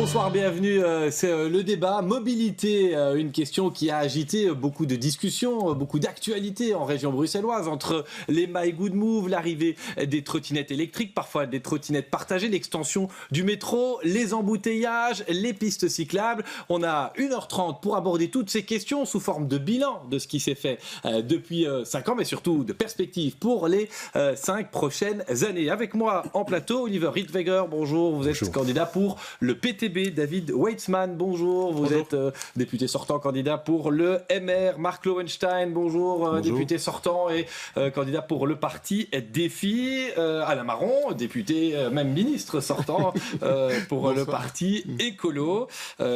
bonsoir, bienvenue. C'est le débat mobilité, une question qui a agité beaucoup de discussions, beaucoup d'actualités en région bruxelloise entre les My Good Move, l'arrivée des trottinettes électriques, parfois des trottinettes partagées, l'extension du métro, les embouteillages, les pistes cyclables. On a 1h30 pour aborder toutes ces questions sous forme de bilan de ce qui s'est fait depuis 5 ans, mais surtout de perspectives pour les 5 prochaines années. Avec moi en plateau, Oliver Rittweger, bonjour, vous êtes candidat pour le PTB, David Weitzman, bonjour, vous êtes député sortant, candidat pour le MR, Marc Lowenstein, bonjour. Député sortant et candidat pour le parti Défi, Alain Marron, député, même ministre sortant pour le parti Écolo,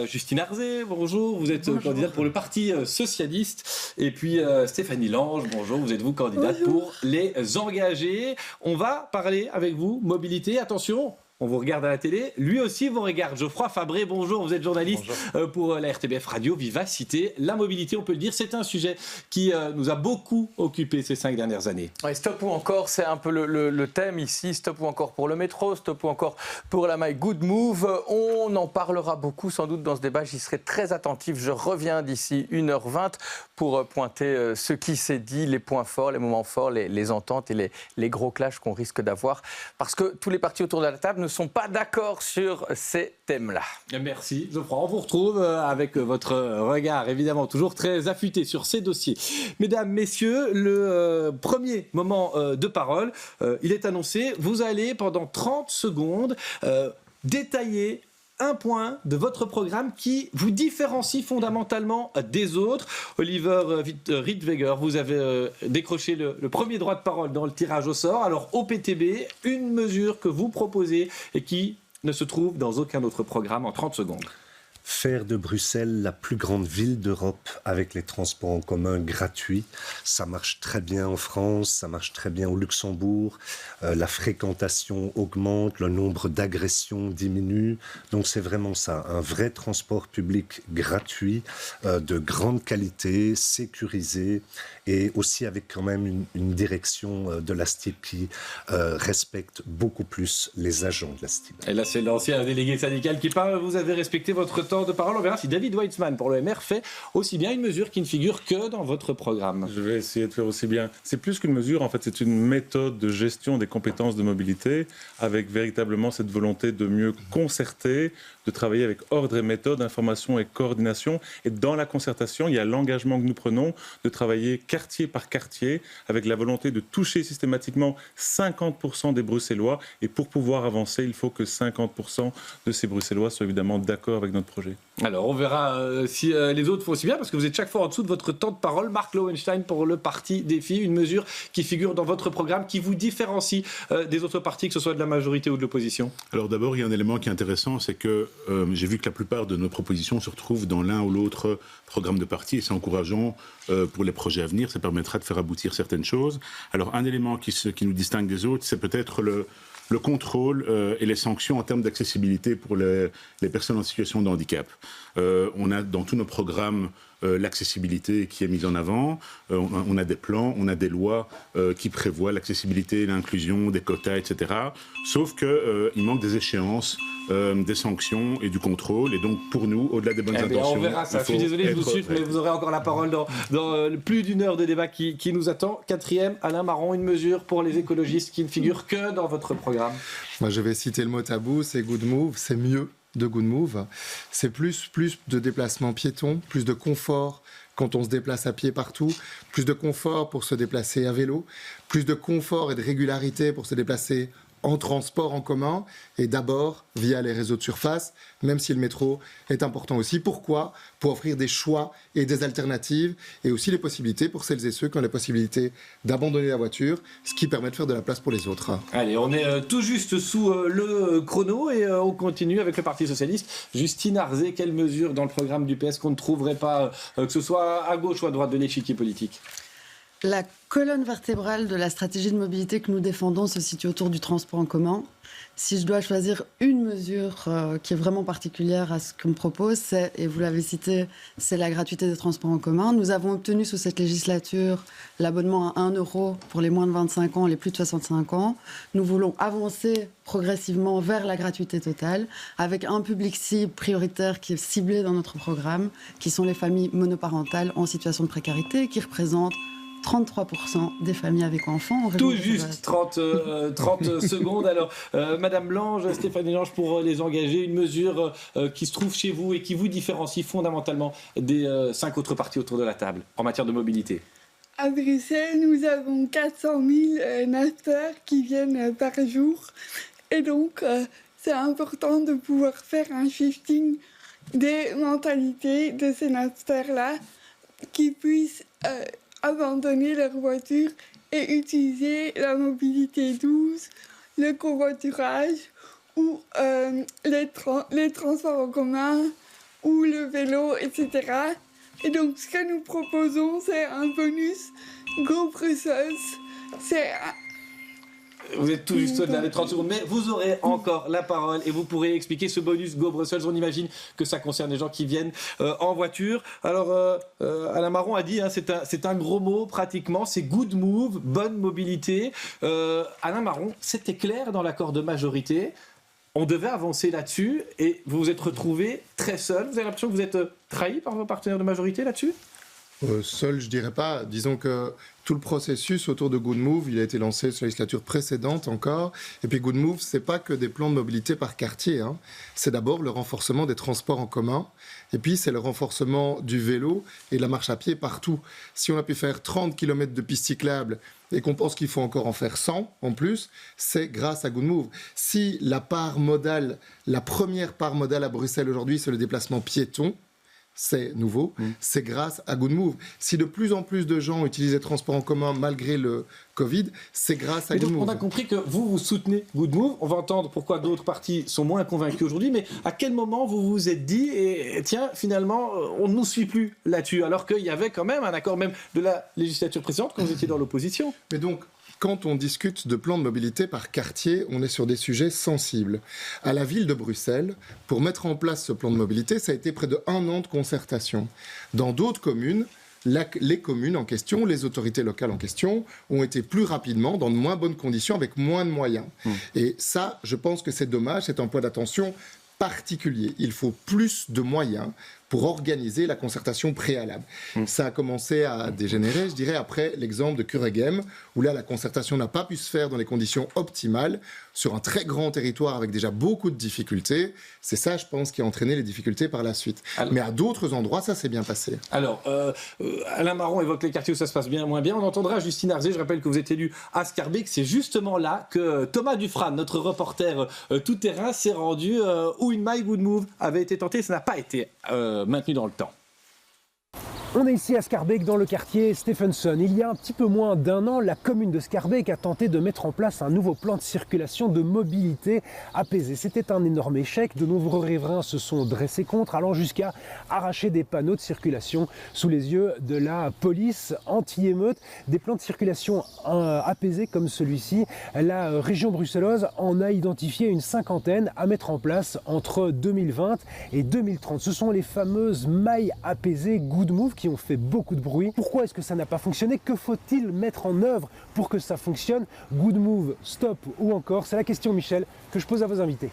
Justine Arzé, bonjour, vous êtes candidate pour le parti socialiste, et puis Stéphanie Lange, bonjour, vous êtes candidate pour les Engagés. On va parler avec vous mobilité, attention. On vous regarde à la télé, lui aussi vous regarde. Geoffroy Fabré, bonjour, vous êtes journaliste pour la RTBF Radio, Vivacité. La mobilité, on peut le dire, c'est un sujet qui nous a beaucoup occupé ces 5 dernières années. Ouais, stop ou encore, c'est un peu le thème ici. Stop ou encore pour le métro, stop ou encore pour la My Good Move. On en parlera beaucoup sans doute dans ce débat, j'y serai très attentif. Je reviens d'ici 1h20 pour pointer ce qui s'est dit, les points forts, les moments forts, les ententes et les gros clashs qu'on risque d'avoir. Parce que tous les partis autour de la table ne sont pas d'accord sur ces thèmes-là. Merci Geoffroy. On vous retrouve avec votre regard évidemment toujours très affûté sur ces dossiers. Mesdames, messieurs, le premier moment de parole, il est annoncé. Vous allez pendant 30 secondes détailler un point de votre programme qui vous différencie fondamentalement des autres. Oliver Rittweger, vous avez décroché le premier droit de parole dans le tirage au sort. Alors au PTB, une mesure que vous proposez et qui ne se trouve dans aucun autre programme en 30 secondes. Faire de Bruxelles la plus grande ville d'Europe avec les transports en commun gratuits. Ça marche très bien en France, ça marche très bien au Luxembourg. La fréquentation augmente, le nombre d'agressions diminue. Donc c'est vraiment ça, un vrai transport public gratuit, de grande qualité, sécurisé et aussi avec quand même une direction de la STIB qui respecte beaucoup plus les agents de la STIB. Et là c'est l'ancien délégué syndical qui parle. Vous avez respecté votre temps de parole. On verra si David Weitzman pour le MR fait aussi bien une mesure qui ne figure que dans votre programme. Je vais essayer de faire aussi bien. C'est plus qu'une mesure, en fait, c'est une méthode de gestion des compétences de mobilité avec véritablement cette volonté de mieux concerter, de travailler avec ordre et méthode, information et coordination. Et dans la concertation, il y a l'engagement que nous prenons de travailler quartier par quartier avec la volonté de toucher systématiquement 50% des Bruxellois. Et pour pouvoir avancer, il faut que 50% de ces Bruxellois soient évidemment d'accord avec notre projet. Alors on verra si les autres font aussi bien parce que vous êtes chaque fois en dessous de votre temps de parole. Marc Lowenstein pour le parti Défi, une mesure qui figure dans votre programme qui vous différencie des autres partis, que ce soit de la majorité ou de l'opposition. Alors d'abord, il y a un élément qui est intéressant, c'est que j'ai vu que la plupart de nos propositions se retrouvent dans l'un ou l'autre programme de parti et c'est encourageant pour les projets à venir, ça permettra de faire aboutir certaines choses. Alors un élément qui nous distingue des autres, c'est peut-être le contrôle et les sanctions en termes d'accessibilité pour les personnes en situation de handicap. On a dans tous nos programmes l'accessibilité qui est mise en avant. On a des plans, on a des lois qui prévoient l'accessibilité, l'inclusion, des quotas, etc. Sauf qu'il manque des échéances, des sanctions et du contrôle. Et donc pour nous, au-delà des bonnes intentions... On verra ça. Je suis désolé, je vous suis, mais vous aurez encore la parole dans plus d'une heure de débat qui nous attend. 4e, Alain Marron, une mesure pour les écologistes qui ne figure que dans votre programme. Moi, je vais citer le mot tabou, c'est Good Move, c'est mieux de Good Move. C'est plus de déplacements piétons, plus de confort quand on se déplace à pied partout, plus de confort pour se déplacer à vélo, plus de confort et de régularité pour se déplacer en transport en commun et d'abord via les réseaux de surface, même si le métro est important aussi. Pourquoi ? Pour offrir des choix et des alternatives et aussi les possibilités pour celles et ceux qui ont la possibilité d'abandonner la voiture, ce qui permet de faire de la place pour les autres. Allez, on est tout juste sous le chrono et on continue avec le Parti Socialiste. Justine Arzé, quelle mesure dans le programme du PS qu'on ne trouverait pas, que ce soit à gauche ou à droite de l'échiquier politique ? La colonne vertébrale de la stratégie de mobilité que nous défendons se situe autour du transport en commun. Si je dois choisir une mesure qui est vraiment particulière à ce qu'on me propose, et vous l'avez cité, c'est la gratuité des transports en commun. Nous avons obtenu sous cette législature l'abonnement à 1 € pour les moins de 25 ans, les plus de 65 ans. Nous voulons avancer progressivement vers la gratuité totale, avec un public cible prioritaire qui est ciblé dans notre programme, qui sont les familles monoparentales en situation de précarité, qui représentent 33% des familles avec enfants. Tout juste 30 secondes. Alors, Madame Lange, Stéphanie Lange, pour les engager, une mesure qui se trouve chez vous et qui vous différencie fondamentalement des 5 autres partis autour de la table en matière de mobilité. À Bruxelles, nous avons 400 000 nasters qui viennent par jour. Et donc, c'est important de pouvoir faire un shifting des mentalités de ces nasters-là qui puissent abandonner leur voiture et utiliser la mobilité douce, le covoiturage ou les transports en commun ou le vélo, etc. Et donc, ce que nous proposons, c'est un bonus Go Brussels. Vous êtes tout juste au-delà des 30 secondes, mais vous aurez encore la parole et vous pourrez expliquer ce bonus Go Brussels. On imagine que ça concerne les gens qui viennent en voiture. Alors, Alain Marron a dit, hein, c'est un gros mot pratiquement, c'est good move, bonne mobilité. Alain Marron, c'était clair dans l'accord de majorité. On devait avancer là-dessus et vous vous êtes retrouvé très seul. Vous avez l'impression que vous êtes trahi par vos partenaires de majorité là-dessus ? Seul, je dirais pas. Disons que tout le processus autour de Good Move, il a été lancé sur la législature précédente encore. Et puis Good Move, c'est pas que des plans de mobilité par quartier. Hein. C'est d'abord le renforcement des transports en commun. Et puis c'est le renforcement du vélo et de la marche à pied partout. Si on a pu faire 30 km de pistes cyclables et qu'on pense qu'il faut encore en faire 100 en plus, c'est grâce à Good Move. Si la part modale, la première part modale à Bruxelles aujourd'hui, c'est le déplacement piéton, c'est nouveau, c'est grâce à Good Move. Si de plus en plus de gens utilisent les transports en commun malgré le Covid, c'est grâce à Good Move. On a compris que vous soutenez Good Move. On va entendre pourquoi d'autres partis sont moins convaincus aujourd'hui. Mais à quel moment vous vous êtes dit, et tiens, finalement, on ne nous suit plus là-dessus, alors qu'il y avait quand même un accord même de la législature précédente quand vous étiez dans l'opposition. Mais donc, quand on discute de plans de mobilité par quartier, on est sur des sujets sensibles. À la ville de Bruxelles, pour mettre en place ce plan de mobilité, ça a été près de 1 an de concertation. Dans d'autres communes, les communes en question, les autorités locales en question, ont été plus rapidement, dans de moins bonnes conditions, avec moins de moyens. Et ça, je pense que c'est dommage, c'est un point d'attention particulier. Il faut plus de moyens pour organiser la concertation préalable. Ça a commencé à dégénérer, je dirais, après l'exemple de Kuregem, où là, la concertation n'a pas pu se faire dans les conditions optimales, sur un très grand territoire avec déjà beaucoup de difficultés. C'est ça, je pense, qui a entraîné les difficultés par la suite. Mais à d'autres endroits, ça s'est bien passé. Alors, Alain Marron évoque les quartiers où ça se passe bien, moins bien. On entendra Justine Arzé, je rappelle que vous êtes élu à Scarbeck. C'est justement là que Thomas Dufrane, notre reporter tout-terrain, s'est rendu où une My Good Move avait été tentée. Ça n'a pas été maintenu dans le temps. On est ici à Scarbeck dans le quartier Stephenson. Il y a un petit peu moins d'1 an, la commune de Scarbeck a tenté de mettre en place un nouveau plan de circulation de mobilité apaisée. C'était un énorme échec. De nombreux riverains se sont dressés contre, allant jusqu'à arracher des panneaux de circulation sous les yeux de la police anti-émeute. Des plans de circulation apaisés comme celui-ci, la région bruxelloise en a identifié une 50aine à mettre en place entre 2020 et 2030. Ce sont les fameuses mailles apaisées Good Move qui ont fait beaucoup de bruit. Pourquoi est-ce que ça n'a pas fonctionné? Que faut-il mettre en œuvre pour que ça fonctionne? Good Move, stop ou encore? C'est la question, Michel, que je pose à vos invités.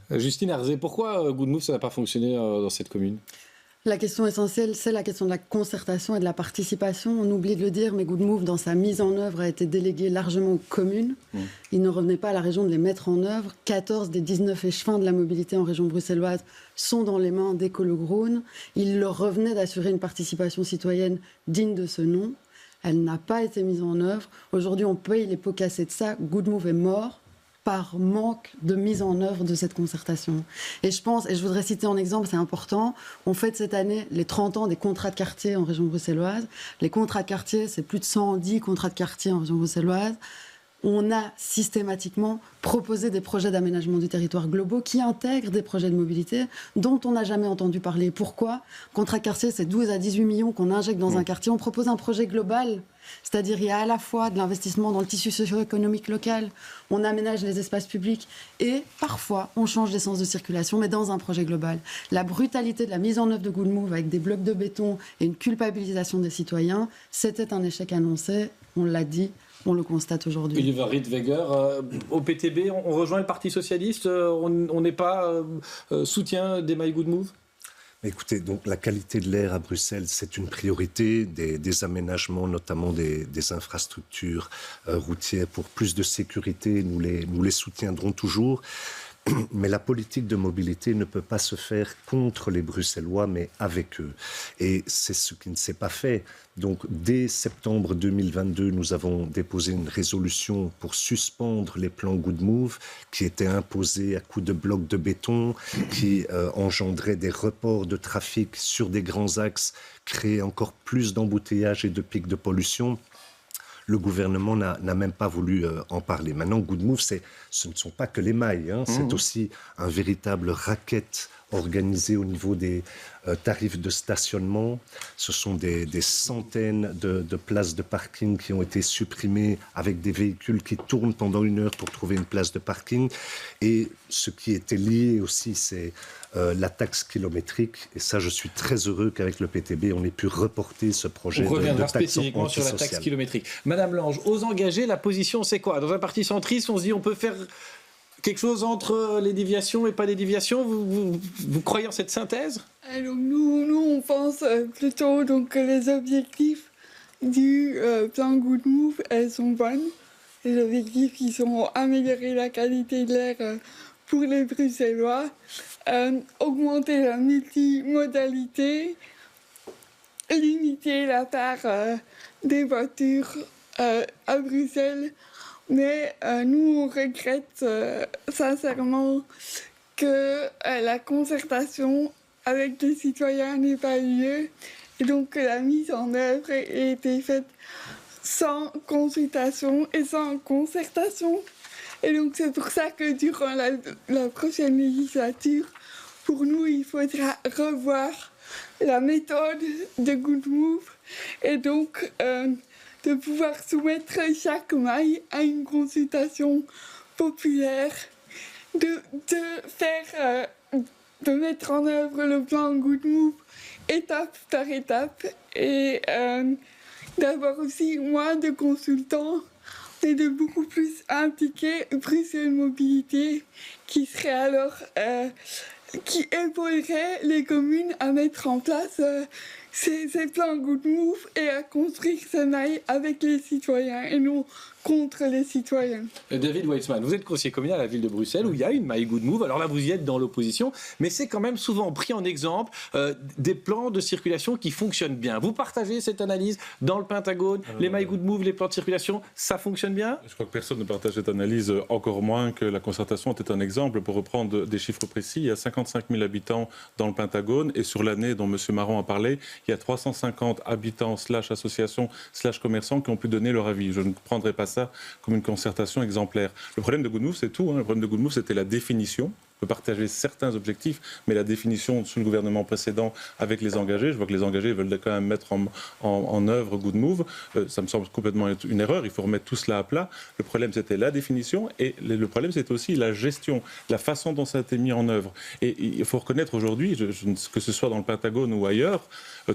Justine Arzé, pourquoi Good Move, ça n'a pas fonctionné dans cette commune? La question essentielle, c'est la question de la concertation et de la participation. On oublie de le dire, mais Good Move, dans sa mise en œuvre, a été délégué largement aux communes. Il ne revenait pas à la région de les mettre en œuvre. 14 des 19 échevins de la mobilité en région bruxelloise sont dans les mains d'Ecolo-Groen. Il leur revenait d'assurer une participation citoyenne digne de ce nom. Elle n'a pas été mise en œuvre. Aujourd'hui, on paye les pots cassés de ça. Good Move est mort par manque de mise en œuvre de cette concertation. Et je pense, et je voudrais citer un exemple, c'est important, on fête cette année les 30 ans des contrats de quartier en région bruxelloise. Les contrats de quartier, c'est plus de 110 contrats de quartier en région bruxelloise. on a systématiquement proposé des projets d'aménagement du territoire globaux qui intègrent des projets de mobilité dont on n'a jamais entendu parler. Pourquoi ? Contrat quartier, c'est 12 à 18 millions qu'on injecte dans un quartier. On propose un projet global, c'est-à-dire il y a à la fois de l'investissement dans le tissu socio-économique local, on aménage les espaces publics et parfois on change d'essence de circulation, mais dans un projet global. La brutalité de la mise en œuvre de Good Move avec des blocs de béton et une culpabilisation des citoyens, c'était un échec annoncé, on l'a dit. On le constate aujourd'hui. Oliver Rittweger, au PTB, on rejoint le Parti Socialiste, on n'est pas soutien des My Good Move ? Écoutez, donc la qualité de l'air à Bruxelles, c'est une priorité, des aménagements, notamment des infrastructures routières pour plus de sécurité, nous les soutiendrons toujours. Mais la politique de mobilité ne peut pas se faire contre les Bruxellois, mais avec eux. Et c'est ce qui ne s'est pas fait. Donc, dès septembre 2022, nous avons déposé une résolution pour suspendre les plans Good Move qui étaient imposés à coups de blocs de béton, qui engendraient des reports de trafic sur des grands axes, créaient encore plus d'embouteillages et de pics de pollution. Le gouvernement n'a même pas voulu en parler. Maintenant, Good Move, ce ne sont pas que les mailles, c'est aussi un véritable racket organisé au niveau des tarifs de stationnement. Ce sont des centaines de places de parking qui ont été supprimées avec des véhicules qui tournent pendant 1 heure pour trouver une place de parking. Et ce qui était lié aussi, c'est la taxe kilométrique. Et ça, je suis très heureux qu'avec le PTB, on ait pu reporter ce projet de taxe antisociale. On reviendra spécifiquement sur la taxe kilométrique. Madame Lange, aux engagés, la position, c'est quoi ? Dans un parti centriste, on se dit on peut faire quelque chose entre les déviations et pas les déviations. Vous croyez en cette synthèse ? Alors nous, on pense plutôt donc, que les objectifs du plan Good Move, elles sont bonnes. Les objectifs qui sont améliorer la qualité de l'air pour les Bruxellois, augmenter la multimodalité, limiter la part des voitures à Bruxelles. Mais nous, on regrette sincèrement que la concertation avec les citoyens n'ait pas eu lieu et donc que la mise en œuvre ait été faite sans consultation et sans concertation. Et donc c'est pour ça que durant la prochaine législature, pour nous, il faudra revoir la méthode de Good Move et donc de pouvoir soumettre chaque maille à une consultation populaire, de mettre en œuvre le plan Good Move étape par étape et d'avoir aussi moins de consultants et de beaucoup plus impliquer Bruxelles Mobilité qui serait alors qui épaulerait les communes à mettre en place ces plans Good Move et à construire ces mailles avec les citoyens et non contre les citoyens. David Weitzman, vous êtes conseiller communal à la ville de Bruxelles où il y a une My Good Move. Alors là, vous y êtes dans l'opposition, mais c'est quand même souvent pris en exemple des plans de circulation qui fonctionnent bien. Vous partagez cette analyse dans le Pentagone, les My Good Move, les plans de circulation, ça fonctionne bien ? Je crois que personne ne partage cette analyse, encore moins que la concertation était un exemple. Pour reprendre des chiffres précis, il y a 55 000 habitants dans le Pentagone et sur l'année dont M. Marron a parlé, il y a 350 habitants /associations /commerçants qui ont pu donner leur avis. Je ne prendrai pas ça comme une concertation exemplaire. Le problème de Good Move, c'est tout. Le problème de Good Move, c'était la définition. On peut partager certains objectifs, mais la définition sous le gouvernement précédent avec les engagés, je vois que les engagés veulent quand même mettre en œuvre Good Move, ça me semble complètement une erreur, il faut remettre tout cela à plat. Le problème, c'était la définition et le problème, c'était aussi la gestion, la façon dont ça a été mis en œuvre. Et il faut reconnaître aujourd'hui, que ce soit dans le Pentagone ou ailleurs,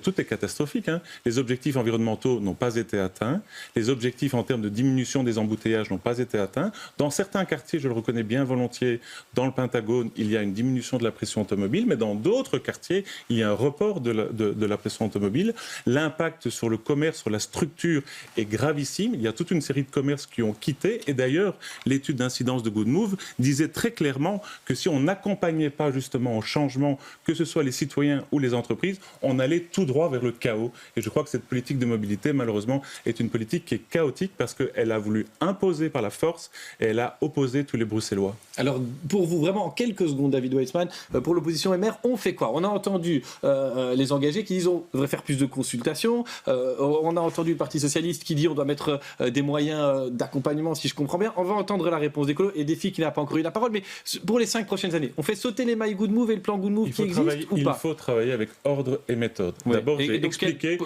tout est catastrophique. Les objectifs environnementaux n'ont pas été atteints, les objectifs en termes de diminution des embouteillages n'ont pas été atteints. Dans certains quartiers, je le reconnais bien volontiers, dans le Pentagone, il y a une diminution de la pression automobile, mais dans d'autres quartiers, il y a un report de la pression automobile. L'impact sur le commerce, sur la structure est gravissime. Il y a toute une série de commerces qui ont quitté. Et d'ailleurs, l'étude d'incidence de Good Move disait très clairement que si on n'accompagnait pas justement au changement, que ce soit les citoyens ou les entreprises, on allait tout droit vers le chaos. Et je crois que cette politique de mobilité, malheureusement, est une politique qui est chaotique parce qu'elle a voulu imposer par la force et elle a opposé tous les Bruxellois. Alors, pour vous, vraiment, en quelques quelques secondes, David Weitzman. Pour l'opposition MR, on fait quoi? On a entendu les engagés qui disent on devrait faire plus de consultations. On a entendu le Parti Socialiste qui dit on doit mettre des moyens d'accompagnement, si je comprends bien. On va entendre la réponse d'Écolo et Défi qui n'a pas encore eu la parole. Mais pour les 5 prochaines années, on fait sauter les My Good Move et le plan Good Move qui existent ou pas? Il faut travailler avec ordre et méthode. Ouais. D'abord, j'ai expliqué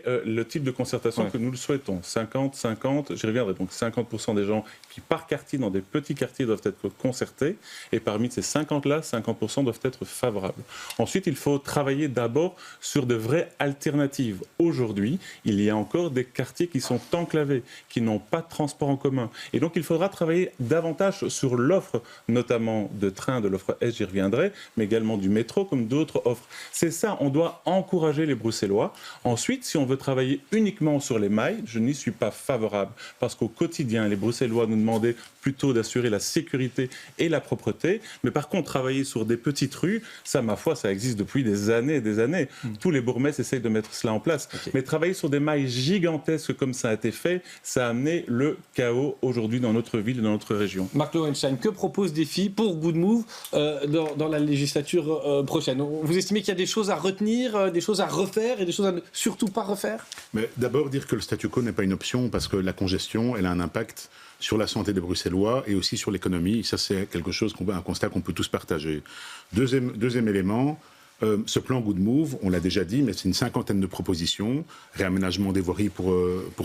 le type de concertation que nous le souhaitons. 50-50, j'y reviendrai. Donc 50% des gens qui, par quartier, dans des petits quartiers, doivent être concertés. Et parmi ces 50-là, 50% doivent être favorables. Ensuite, il faut travailler d'abord sur de vraies alternatives. Aujourd'hui, il y a encore des quartiers qui sont enclavés, qui n'ont pas de transport en commun. Et donc, il faudra travailler davantage sur l'offre, notamment de train, de l'offre S, j'y reviendrai, mais également du métro, comme d'autres offres. C'est ça, on doit encourager les Bruxellois. Ensuite, si on veut travailler uniquement sur les mailles, je n'y suis pas favorable, parce qu'au quotidien, les Bruxellois nous demandaient plutôt d'assurer la sécurité et la propreté, mais par contre, travailler sur des petites rues, ça, ma foi, ça existe depuis des années et des années. Tous les bourgmestres essayent de mettre cela en place. Okay. Mais travailler sur des mailles gigantesques comme ça a été fait, ça a amené le chaos aujourd'hui dans notre ville et dans notre région. Marc Lowenstein, que propose Défi pour Good Move dans la législature prochaine? Vous estimez qu'il y a des choses à retenir, des choses à refaire et des choses à ne surtout pas refaire? Mais d'abord, dire que le statu quo n'est pas une option parce que la congestion, elle a un impact sur la santé des Bruxellois et aussi sur l'économie. Ça, c'est quelque chose un constat qu'on peut tous partager. Deuxième élément, ce plan Good Move, on l'a déjà dit, mais c'est une 50aine de propositions. Réaménagement des voiries pour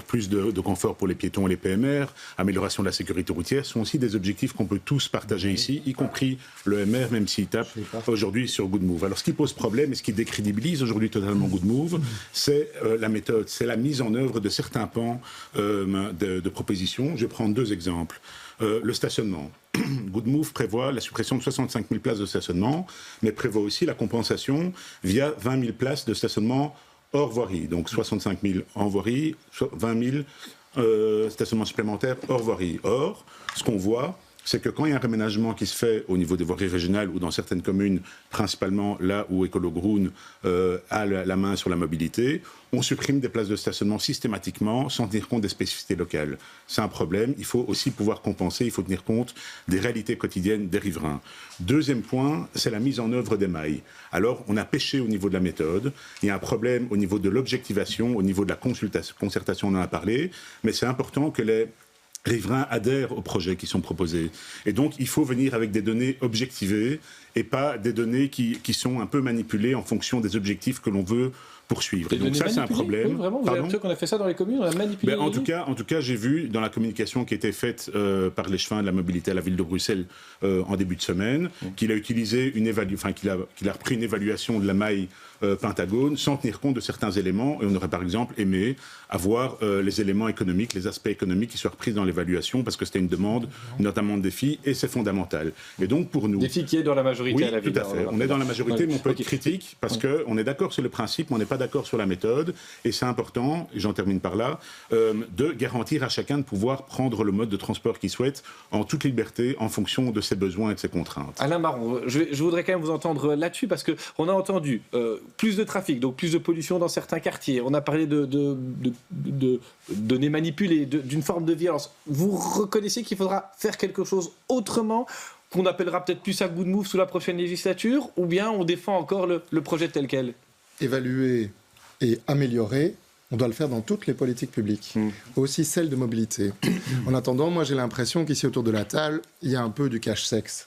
plus de confort pour les piétons et les PMR, amélioration de la sécurité routière, sont aussi des objectifs qu'on peut tous partager ici, y compris le MR, même s'il tape aujourd'hui sur Good Move. Alors ce qui pose problème et ce qui décrédibilise aujourd'hui totalement Good Move, c'est la méthode, c'est la mise en œuvre de certains pans de propositions. Je vais prendre 2 exemples. Le stationnement. Good Move prévoit la suppression de 65 000 places de stationnement, mais prévoit aussi la compensation via 20 000 places de stationnement hors voirie. Donc 65 000 en voirie, 20 000 stationnements supplémentaires hors voirie. Or, ce qu'on voit, c'est que quand il y a un réménagement qui se fait au niveau des voiries régionales ou dans certaines communes, principalement là où Ecolo Groen a la main sur la mobilité, on supprime des places de stationnement systématiquement sans tenir compte des spécificités locales. C'est un problème, il faut aussi pouvoir compenser, il faut tenir compte des réalités quotidiennes des riverains. Deuxième point, c'est la mise en œuvre des mailles. Alors, on a péché au niveau de la méthode, il y a un problème au niveau de l'objectivation, au niveau de la concertation, on en a parlé, mais c'est important que les riverains adhèrent aux projets qui sont proposés. Et donc, il faut venir avec des données objectivées et pas des données qui sont un peu manipulées en fonction des objectifs que l'on veut poursuivre. Et donc ça, c'est un problème. Oui, vraiment, vous avez l'impression qu'on a fait ça dans les communes, on a manipulé. En tout cas, j'ai vu dans la communication qui était faite par l'échevin de la mobilité à la ville de Bruxelles en début de semaine, qu'il a utilisé qu'il a repris une évaluation de la maille Pentagone sans tenir compte de certains éléments. Et on aurait par exemple aimé avoir les éléments économiques, les aspects économiques qui soient repris dans l'évaluation parce que c'était une demande, notamment de Défi, et c'est fondamental. Et donc pour nous, Défi qui est dans la majorité à la ville. Tout à fait. On est dans la majorité, mais on peut être critique parce qu'on est d'accord sur le principe, mais on n'est pas d'accord sur la méthode. Et c'est important, et j'en termine par là, de garantir à chacun de pouvoir prendre le mode de transport qu'il souhaite en toute liberté, en fonction de ses besoins et de ses contraintes. Alain Marron, je voudrais quand même vous entendre là-dessus parce qu'on a entendu plus de trafic, donc plus de pollution dans certains quartiers. On a parlé de données manipulées, d'une forme de violence. Vous reconnaissez qu'il faudra faire quelque chose autrement, qu'on appellera peut-être plus à Good Move sous la prochaine législature, ou bien on défend encore le projet tel quel? Évaluer et améliorer, on doit le faire dans toutes les politiques publiques, aussi celles de mobilité. En attendant, moi j'ai l'impression qu'ici autour de la table, il y a un peu du cache-sexe.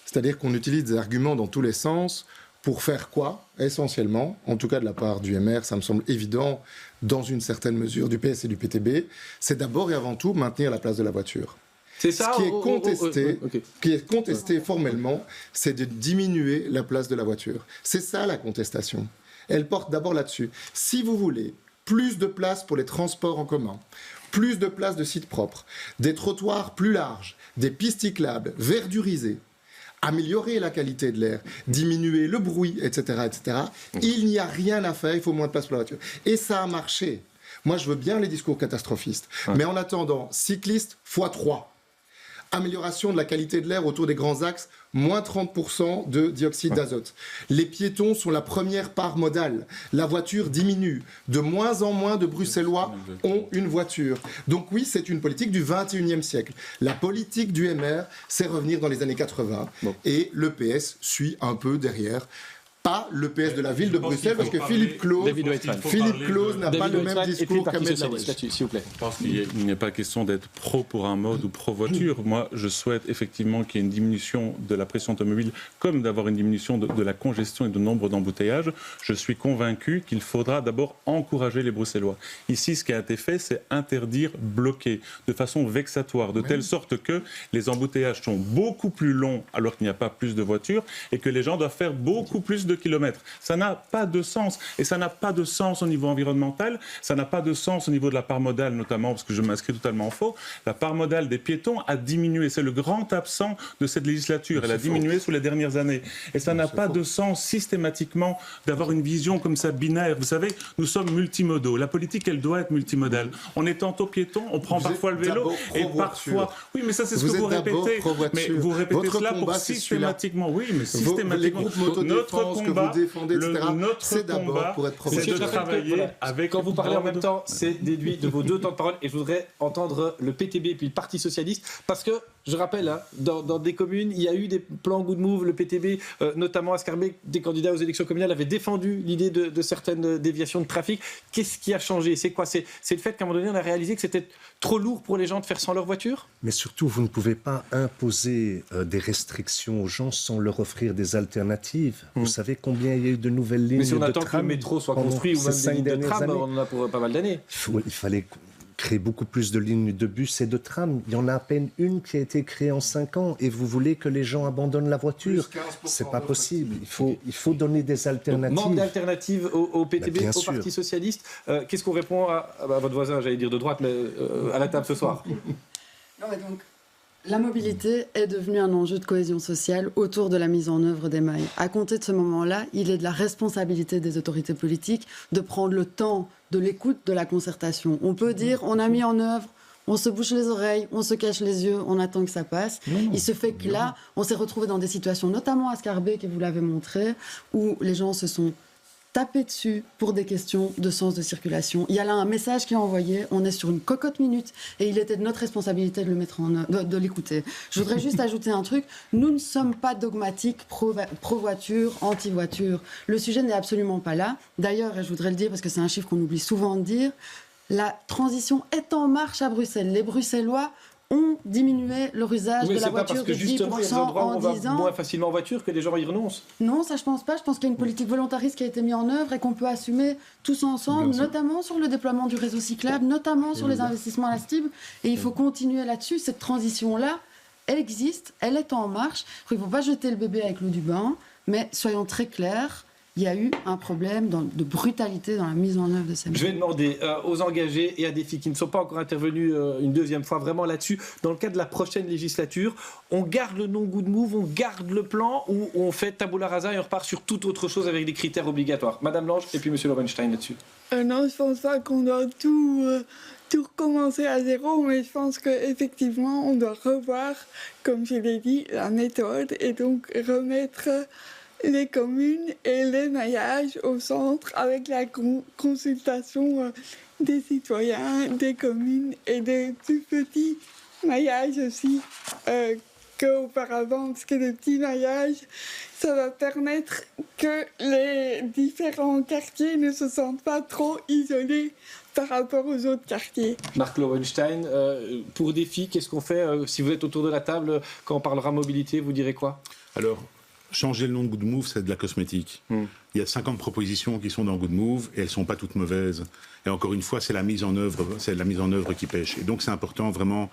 C'est-à-dire qu'on utilise des arguments dans tous les sens pour faire quoi, essentiellement, en tout cas de la part du MR, ça me semble évident, dans une certaine mesure, du PS et du PTB, c'est d'abord et avant tout maintenir la place de la voiture. C'est ça, ce qui est contesté formellement, c'est de diminuer la place de la voiture. C'est ça la contestation. Elle porte d'abord là-dessus. Si vous voulez plus de place pour les transports en commun, plus de place de sites propres, des trottoirs plus larges, des pistes cyclables, verdurisées, améliorer la qualité de l'air, diminuer le bruit, etc., etc., il n'y a rien à faire, il faut moins de place pour la voiture. Et ça a marché. Moi, je veux bien les discours catastrophistes. Mais en attendant, cyclistes x3, Amélioration de la qualité de l'air autour des grands axes, moins 30% de dioxyde d'azote. Les piétons sont la première part modale. La voiture diminue. De moins en moins de Bruxellois ont une voiture. Donc oui, c'est une politique du 21e siècle. La politique du MR, c'est revenir dans les années 80. Et le PS suit un peu derrière. Pas le PS de la ville de Bruxelles, parce que Philippe Claus n'a pas le même discours qu'Ahmed Laouech. S'il vous plaît. Je pense qu'il n'est pas question d'être pro pour un mode ou pro voiture. Moi, je souhaite effectivement qu'il y ait une diminution de la pression automobile, comme d'avoir une diminution de la congestion et du nombre d'embouteillages. Je suis convaincu qu'il faudra d'abord encourager les Bruxellois. Ici, ce qui a été fait, c'est interdire, bloquer, de façon vexatoire, de telle sorte que les embouteillages sont beaucoup plus longs alors qu'il n'y a pas plus de voitures et que les gens doivent faire beaucoup plus de kilomètres. Ça n'a pas de sens. Et ça n'a pas de sens au niveau environnemental, ça n'a pas de sens au niveau de la part modale, notamment, parce que je m'inscris totalement en faux. La part modale des piétons a diminué. C'est le grand absent de cette législature. Elle a diminué sous les dernières années. Et ça n'a pas de sens systématiquement d'avoir une vision comme ça binaire. Vous savez, nous sommes multimodaux. La politique, elle doit être multimodale. On est tantôt piéton, on prend parfois le vélo et parfois... Oui, mais ça, c'est ce que vous répétez. Mais vous répétez cela pour systématiquement... Oui, mais systématiquement... Que vous défendez, etc. C'est d'abord pour être professionnel. de travailler avec. Quand vous parlez en même temps, c'est déduit de vos deux temps de parole. Et je voudrais entendre le PTB et puis le Parti socialiste, parce que je rappelle, hein, dans des communes, il y a eu des plans Good Move. Le PTB, notamment à Scarbeck, des candidats aux élections communales, avaient défendu l'idée de certaines déviations de trafic. Qu'est-ce qui a changé? C'est quoi? C'est le fait qu'à un moment donné, on a réalisé que c'était trop lourd pour les gens de faire sans leur voiture? Mais surtout, vous ne pouvez pas imposer des restrictions aux gens sans leur offrir des alternatives. Vous savez combien il y a eu de nouvelles lignes de tram? Mais si on attend que le métro soit construit ou même des lignes de tram, on en a pour pas mal d'années. Il fallait créer beaucoup plus de lignes de bus et de tram. Il y en a à peine une qui a été créée en 5 ans et vous voulez que les gens abandonnent la voiture. C'est pas possible. Il faut donner des alternatives. Donc, manque d'alternatives au PTB, au Parti socialiste. Qu'est-ce qu'on répond à votre voisin, j'allais dire de droite, mais à la table ce soir? Non, mais donc, la mobilité est devenue un enjeu de cohésion sociale autour de la mise en œuvre des mailles. À compter de ce moment-là, il est de la responsabilité des autorités politiques de prendre le temps de l'écoute, de la concertation. On peut dire, on a mis en œuvre, on se bouche les oreilles, on se cache les yeux, on attend que ça passe. Il se fait que là, on s'est retrouvé dans des situations, notamment à Scarbeck, et vous l'avez montré, où les gens se sont tapés dessus pour des questions de sens de circulation. Il y a là un message qui est envoyé, on est sur une cocotte minute et il était de notre responsabilité de le mettre de l'écouter. Je voudrais juste ajouter un truc, nous ne sommes pas dogmatiques pro-voiture, anti-voiture. Le sujet n'est absolument pas là. D'ailleurs, et je voudrais le dire parce que c'est un chiffre qu'on oublie souvent de dire, la transition est en marche à Bruxelles. Les Bruxellois ont diminué leur usage de la voiture de 10% en 10 ans. Parce que justement, il y a des endroits où on va moins facilement en voiture que les gens y renoncent. Non, ça je pense pas. Je pense qu'il y a une politique volontariste qui a été mise en œuvre et qu'on peut assumer tous ensemble, notamment sur le déploiement du réseau cyclable, notamment sur les investissements à la STIB. Et il faut continuer là-dessus. Cette transition-là, elle existe, elle est en marche. Il ne faut pas jeter le bébé avec l'eau du bain, mais soyons très clairs. Il y a eu un problème de brutalité dans la mise en œuvre de ces mesures. Je vais demander aux engagés et à des filles qui ne sont pas encore intervenus une deuxième fois vraiment là-dessus, dans le cadre de la prochaine législature, on garde le nom Good Move, on garde le plan ou on fait tabula rasa et on repart sur toute autre chose avec des critères obligatoires? Madame Lange et puis Monsieur Lowenstein là-dessus. Non, je ne pense pas qu'on doit tout recommencer à zéro, mais je pense qu'effectivement, on doit revoir, comme je l'ai dit, la méthode et donc remettre les communes et les maillages au centre avec la consultation des citoyens, des communes et des plus petits maillages aussi qu'auparavant, parce que le petit maillage, ça va permettre que les différents quartiers ne se sentent pas trop isolés par rapport aux autres quartiers. Marc Lowenstein, pour des filles, qu'est-ce qu'on fait si vous êtes autour de la table, quand on parlera mobilité, vous direz quoi? Alors, changer le nom de Good Move, c'est de la cosmétique. Il y a 50 propositions qui sont dans Good Move et elles ne sont pas toutes mauvaises. Et encore une fois, c'est la mise en œuvre qui pêche. Et donc, c'est important vraiment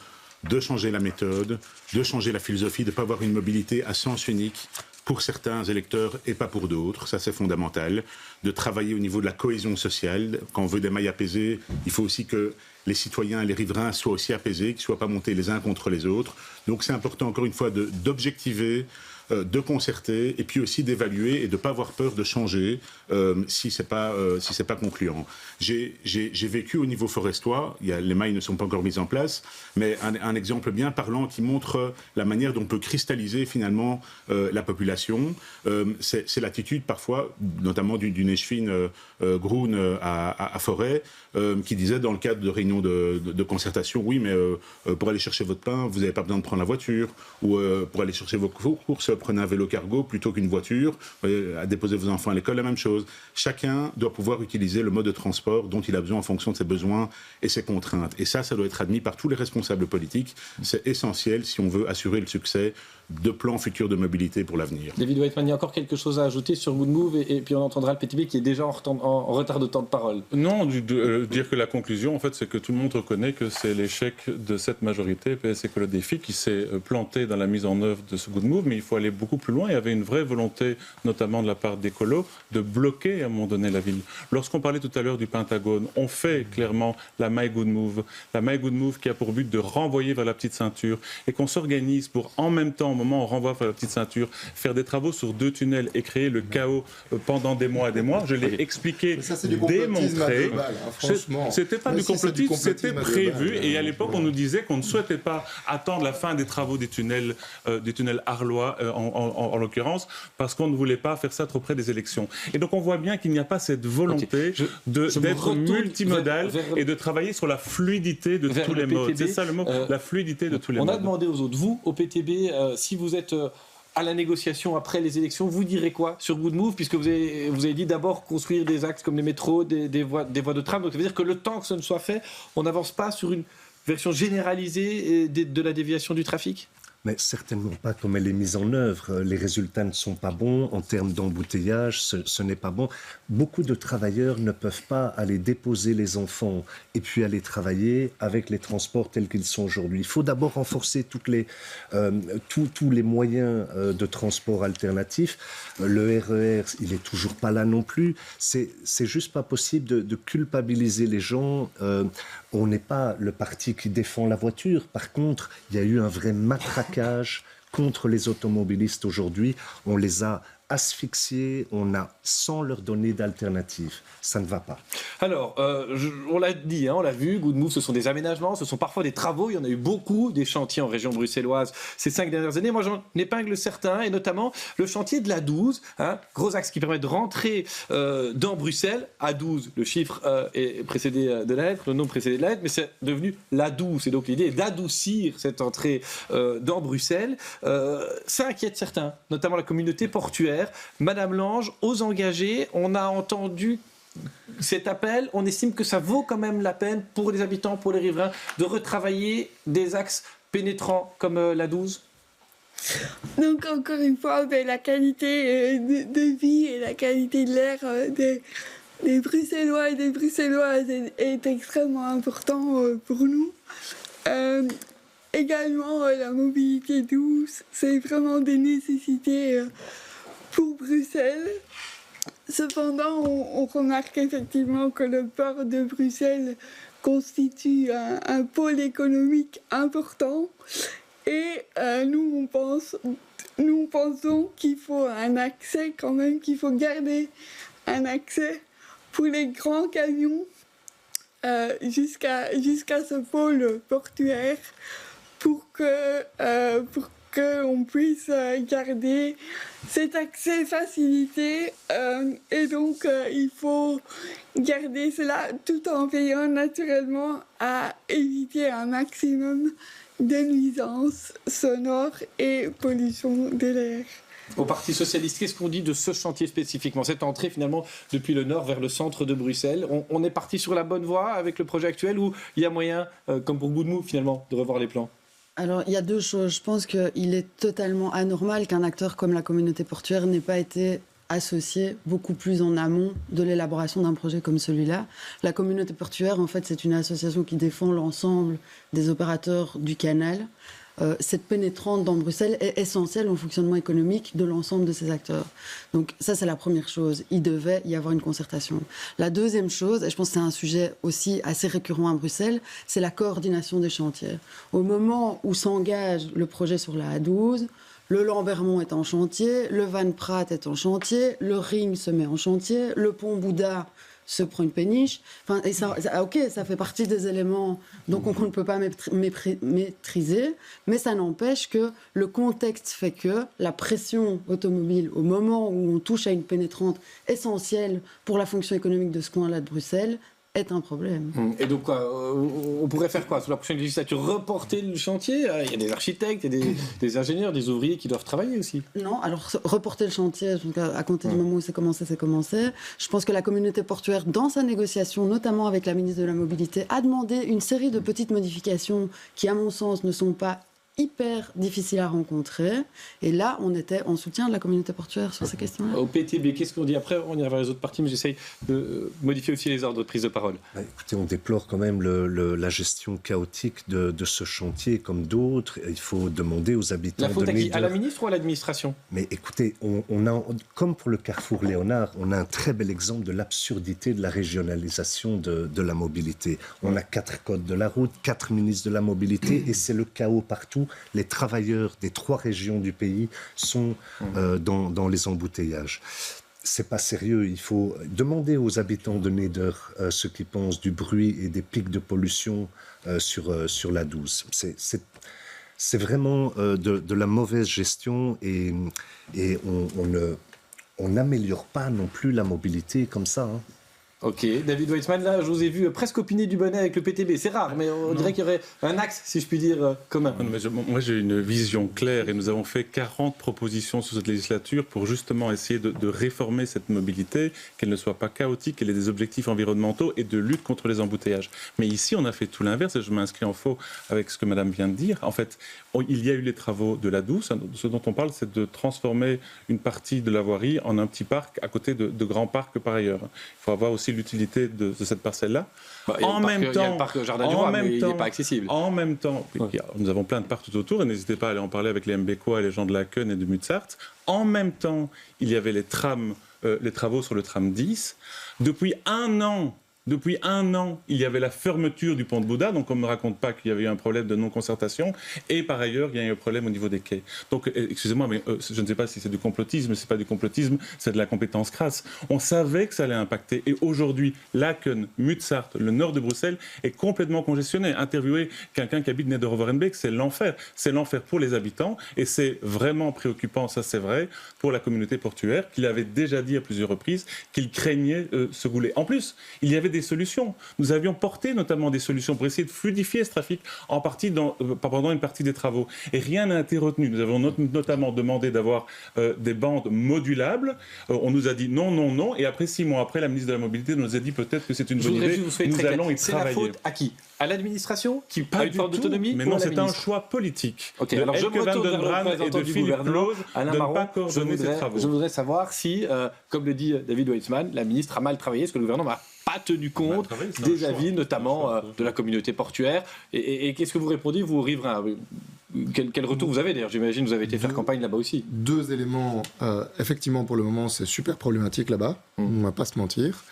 de changer la méthode, de changer la philosophie, de ne pas avoir une mobilité à sens unique pour certains électeurs et pas pour d'autres. Ça, c'est fondamental. De travailler au niveau de la cohésion sociale. Quand on veut des mailles apaisées, il faut aussi que les citoyens et les riverains soient aussi apaisés, qu'ils ne soient pas montés les uns contre les autres. Donc, c'est important, encore une fois, d'objectiver, de concerter et puis aussi d'évaluer et de ne pas avoir peur de changer si ce n'est pas concluant. J'ai vécu au niveau forestois, les mailles ne sont pas encore mises en place, mais un exemple bien parlant qui montre la manière dont on peut cristalliser finalement la population. C'est l'attitude parfois, notamment d'une échevine Groen à Forêt, qui disait dans le cadre de réunions de concertation, oui, mais pour aller chercher votre pain, vous n'avez pas besoin de prendre la voiture, ou pour aller chercher vos courses, prenez un vélo cargo plutôt qu'une voiture, à déposer vos enfants à l'école, la même chose. Chacun doit pouvoir utiliser le mode de transport dont il a besoin en fonction de ses besoins et ses contraintes. Et ça doit être admis par tous les responsables politiques. C'est essentiel si on veut assurer le succès de plans futurs de mobilité pour l'avenir. David Whiteman, il y a encore quelque chose à ajouter sur Good Move et puis on entendra le PTB qui est déjà en retard de temps de parole. Non, dire que la conclusion, en fait, c'est que tout le monde reconnaît que c'est l'échec de cette majorité PS Écolo Défi qui s'est planté dans la mise en œuvre de ce Good Move, mais il faut aller beaucoup plus loin. Il y avait une vraie volonté, notamment de la part d'écolos, de bloquer à un moment donné la ville. Lorsqu'on parlait tout à l'heure du Pentagone, on fait clairement la My Good Move. La My Good Move qui a pour but de renvoyer vers la petite ceinture et qu'on s'organise pour en même temps, au moment où on renvoie vers la petite ceinture, faire des travaux sur 2 tunnels et créer le chaos pendant des mois et des mois. Je l'ai expliqué, démontré. C'était pas du complotisme, c'était prévu. Et à l'époque, on nous disait qu'on ne souhaitait pas attendre la fin des travaux des tunnels Arlois, en l'occurrence, parce qu'on ne voulait pas faire ça trop près des élections. Et donc, on voit bien qu'il n'y a pas cette volonté d'être multimodal et de travailler sur la fluidité de tous les modes. C'est ça le mot, la fluidité de tous les modes. On a demandé aux autres, vous, au PTB, si vous êtes à la négociation après les élections, vous direz quoi sur Good Move, puisque vous avez dit d'abord construire des axes comme les métros, des voies de tram. Donc ça veut dire que le temps que ce ne soit fait, on n'avance pas sur une version généralisée de la déviation du trafic ? Mais certainement pas comme elle est mise en œuvre. Les résultats ne sont pas bons. En termes d'embouteillage, ce n'est pas bon. Beaucoup de travailleurs ne peuvent pas aller déposer les enfants et puis aller travailler avec les transports tels qu'ils sont aujourd'hui. Il faut d'abord renforcer tous les moyens de transport alternatifs. Le RER, il est toujours pas là non plus. C'est juste pas possible de culpabiliser les gens. On n'est pas le parti qui défend la voiture. Par contre, il y a eu un vrai matraquage contre les automobilistes aujourd'hui. On les a asphyxiés, sans leur donner d'alternative. Ça ne va pas. Alors, on l'a dit, on l'a vu, Good Move, ce sont des aménagements, ce sont parfois des travaux. Il y en a eu beaucoup, des chantiers en région bruxelloise ces 5 dernières années. Moi, j'en épingle certains, et notamment le chantier de l'A12, gros axe qui permet de rentrer dans Bruxelles. A12, le chiffre est précédé de la lettre, le nom précédé de la lettre, mais c'est devenu l'A12. Et donc, l'idée est d'adoucir cette entrée dans Bruxelles. Ça inquiète certains, notamment la communauté portuaire. Madame Lange, aux engagés, on a entendu cet appel, on estime que ça vaut quand même la peine pour les habitants, pour les riverains, de retravailler des axes pénétrants comme l'A12 ? Donc encore une fois, la qualité de vie et la qualité de l'air des Bruxellois et des Bruxelloises est extrêmement important pour nous. Également, la mobilité douce, c'est vraiment des nécessités pour Bruxelles. Cependant, on remarque effectivement que le port de Bruxelles constitue un pôle économique important et nous pensons qu'il faut un accès quand même, qu'il faut garder un accès pour les grands camions jusqu'à ce pôle portuaire pour qu'on puisse garder cet accès facilité et donc il faut garder cela tout en veillant naturellement à éviter un maximum de nuisances sonores et pollution de l'air. Au Parti Socialiste, qu'est-ce qu'on dit de ce chantier spécifiquement, cette entrée finalement depuis le nord vers le centre de Bruxelles? On est parti sur la bonne voie avec le projet actuel ou il y a moyen, comme pour Good Move finalement, de revoir les plans? Alors, il y a 2 choses. Je pense qu'il est totalement anormal qu'un acteur comme la communauté portuaire n'ait pas été associé beaucoup plus en amont de l'élaboration d'un projet comme celui-là. La communauté portuaire, en fait, c'est une association qui défend l'ensemble des opérateurs du canal. Cette pénétrante dans Bruxelles est essentielle au fonctionnement économique de l'ensemble de ces acteurs. Donc ça, c'est la première chose. Il devait y avoir une concertation. La deuxième chose, et je pense que c'est un sujet aussi assez récurrent à Bruxelles, c'est la coordination des chantiers. Au moment où s'engage le projet sur la A12, Le Lambermont est en chantier, le Van Praat est en chantier, le Ring se met en chantier, le pont Bouddha se prend une péniche. Enfin, et ça, ça fait partie des éléments donc on ne peut pas maîtriser, mais ça n'empêche que le contexte fait que la pression automobile, au moment où on touche à une pénétrante essentielle pour la fonction économique de ce coin-là de Bruxelles, est un problème. Et donc, on pourrait faire quoi sous la prochaine législature? Reporter le chantier? Il y a des architectes, il y a des ingénieurs, des ouvriers qui doivent travailler aussi. Non, alors reporter le chantier, donc à compter du moment où c'est commencé. Je pense que la communauté portuaire, dans sa négociation, notamment avec la ministre de la Mobilité, a demandé une série de petites modifications qui, à mon sens, ne sont pas hyper difficile à rencontrer. Et là, on était en soutien de la communauté portuaire sur ces questions-là. Au PTB, qu'est-ce qu'on dit? Après, on ira vers les autres parties, mais j'essaye de modifier aussi les ordres de prise de parole. Écoutez, on déplore quand même la gestion chaotique de ce chantier, comme d'autres. Il faut demander aux habitants... La faute de à qui? À la ministre ou à l'administration? Mais écoutez, on a, comme pour le carrefour Léonard, on a un très bel exemple de l'absurdité de la régionalisation de la mobilité. On a 4 codes de la route, 4 ministres de la mobilité, et c'est le chaos partout. Les travailleurs des 3 régions du pays sont dans les embouteillages. C'est pas sérieux. Il faut demander aux habitants de Neder ce qu'ils pensent du bruit et des pics de pollution sur la 12. C'est vraiment de la mauvaise gestion et on n'améliore pas non plus la mobilité comme ça. Hein. Ok, David Weitzman, là, je vous ai vu presque opiner du bonnet avec le PTB. C'est rare, mais on dirait qu'il y aurait un axe, si je puis dire, commun. Non, mais moi, j'ai une vision claire et nous avons fait 40 propositions sur cette législature pour justement essayer de réformer cette mobilité, qu'elle ne soit pas chaotique, qu'elle ait des objectifs environnementaux et de lutte contre les embouteillages. Mais ici, on a fait tout l'inverse et je m'inscris en faux avec ce que Madame vient de dire. En fait, il y a eu les travaux de la Douce. Ce dont on parle, c'est de transformer une partie de la voirie en un petit parc à côté de grands parcs par ailleurs. Il faut avoir aussi l'utilité de cette parcelle-là. En même temps, il y a le parc Jardin du Roi, mais il n'est pas accessible. En même temps, nous avons plein de parcs tout autour, et n'hésitez pas à aller en parler avec les Mbécois et les gens de la Laken et de Mutsart. En même temps, il y avait les travaux sur le tram 10. Depuis un an, il y avait la fermeture du pont de Bouddha, donc on ne me raconte pas qu'il y avait eu un problème de non-concertation, et par ailleurs, il y a eu un problème au niveau des quais. Donc, excusez-moi, mais je ne sais pas si c'est du complotisme, c'est pas du complotisme, c'est de la compétence crasse. On savait que ça allait impacter, et aujourd'hui, Laken, Mutsart, le nord de Bruxelles, est complètement congestionné. Interviewer quelqu'un qui habite Neder-Overenbeek, c'est l'enfer. C'est l'enfer pour les habitants, et c'est vraiment préoccupant, ça c'est vrai, pour la communauté portuaire, qu'il avait déjà dit à plusieurs reprises qu'il craignait ce goulet. En plus, il y avait des solutions. Nous avions porté notamment des solutions pour essayer de fluidifier ce trafic en partie pendant une partie des travaux. Et rien n'a été retenu. Nous avons notamment demandé d'avoir des bandes modulables. On nous a dit non, non, non. Et après, 6 mois après, la ministre de la Mobilité nous a dit peut-être que c'est une bonne idée. Nous allons y travailler. C'est la faute à qui? À l'administration qui a une forme d'autonomie? Mais non, c'est un choix politique. Ok, alors je me tourne vers le représentant du gouvernement, Alain Marron. Je voudrais savoir si, comme le dit David Weitzman, la ministre a mal travaillé, parce que le gouvernement n'a pas tenu compte des avis, notamment de la communauté portuaire. Et qu'est-ce que vous répondez, vous, riverains? Quel retour vous avez d'ailleurs? J'imagine que vous avez été faire campagne là-bas aussi. 2 éléments. Effectivement, pour le moment, c'est super problématique là-bas. On ne va pas se mentir.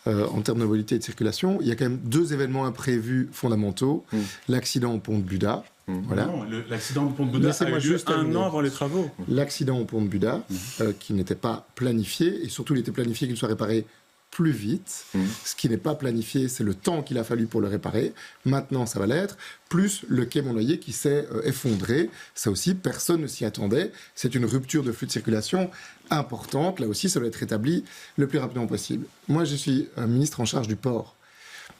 En termes de mobilité et de circulation, il y a quand même 2 événements imprévus fondamentaux. L'accident au pont de Buda. Voilà. Non, l'accident du pont de Buda a eu lieu un an avant les travaux. L'accident au pont de Buda, qui n'était pas planifié, et surtout il était planifié qu'il soit réparé plus vite. Ce qui n'est pas planifié, c'est le temps qu'il a fallu pour le réparer. Maintenant, ça va l'être. Plus le quai Montnoyer qui s'est effondré. Ça aussi, personne ne s'y attendait. C'est une rupture de flux de circulation importante. Là aussi, ça doit être rétabli le plus rapidement possible. Moi, je suis ministre en charge du port.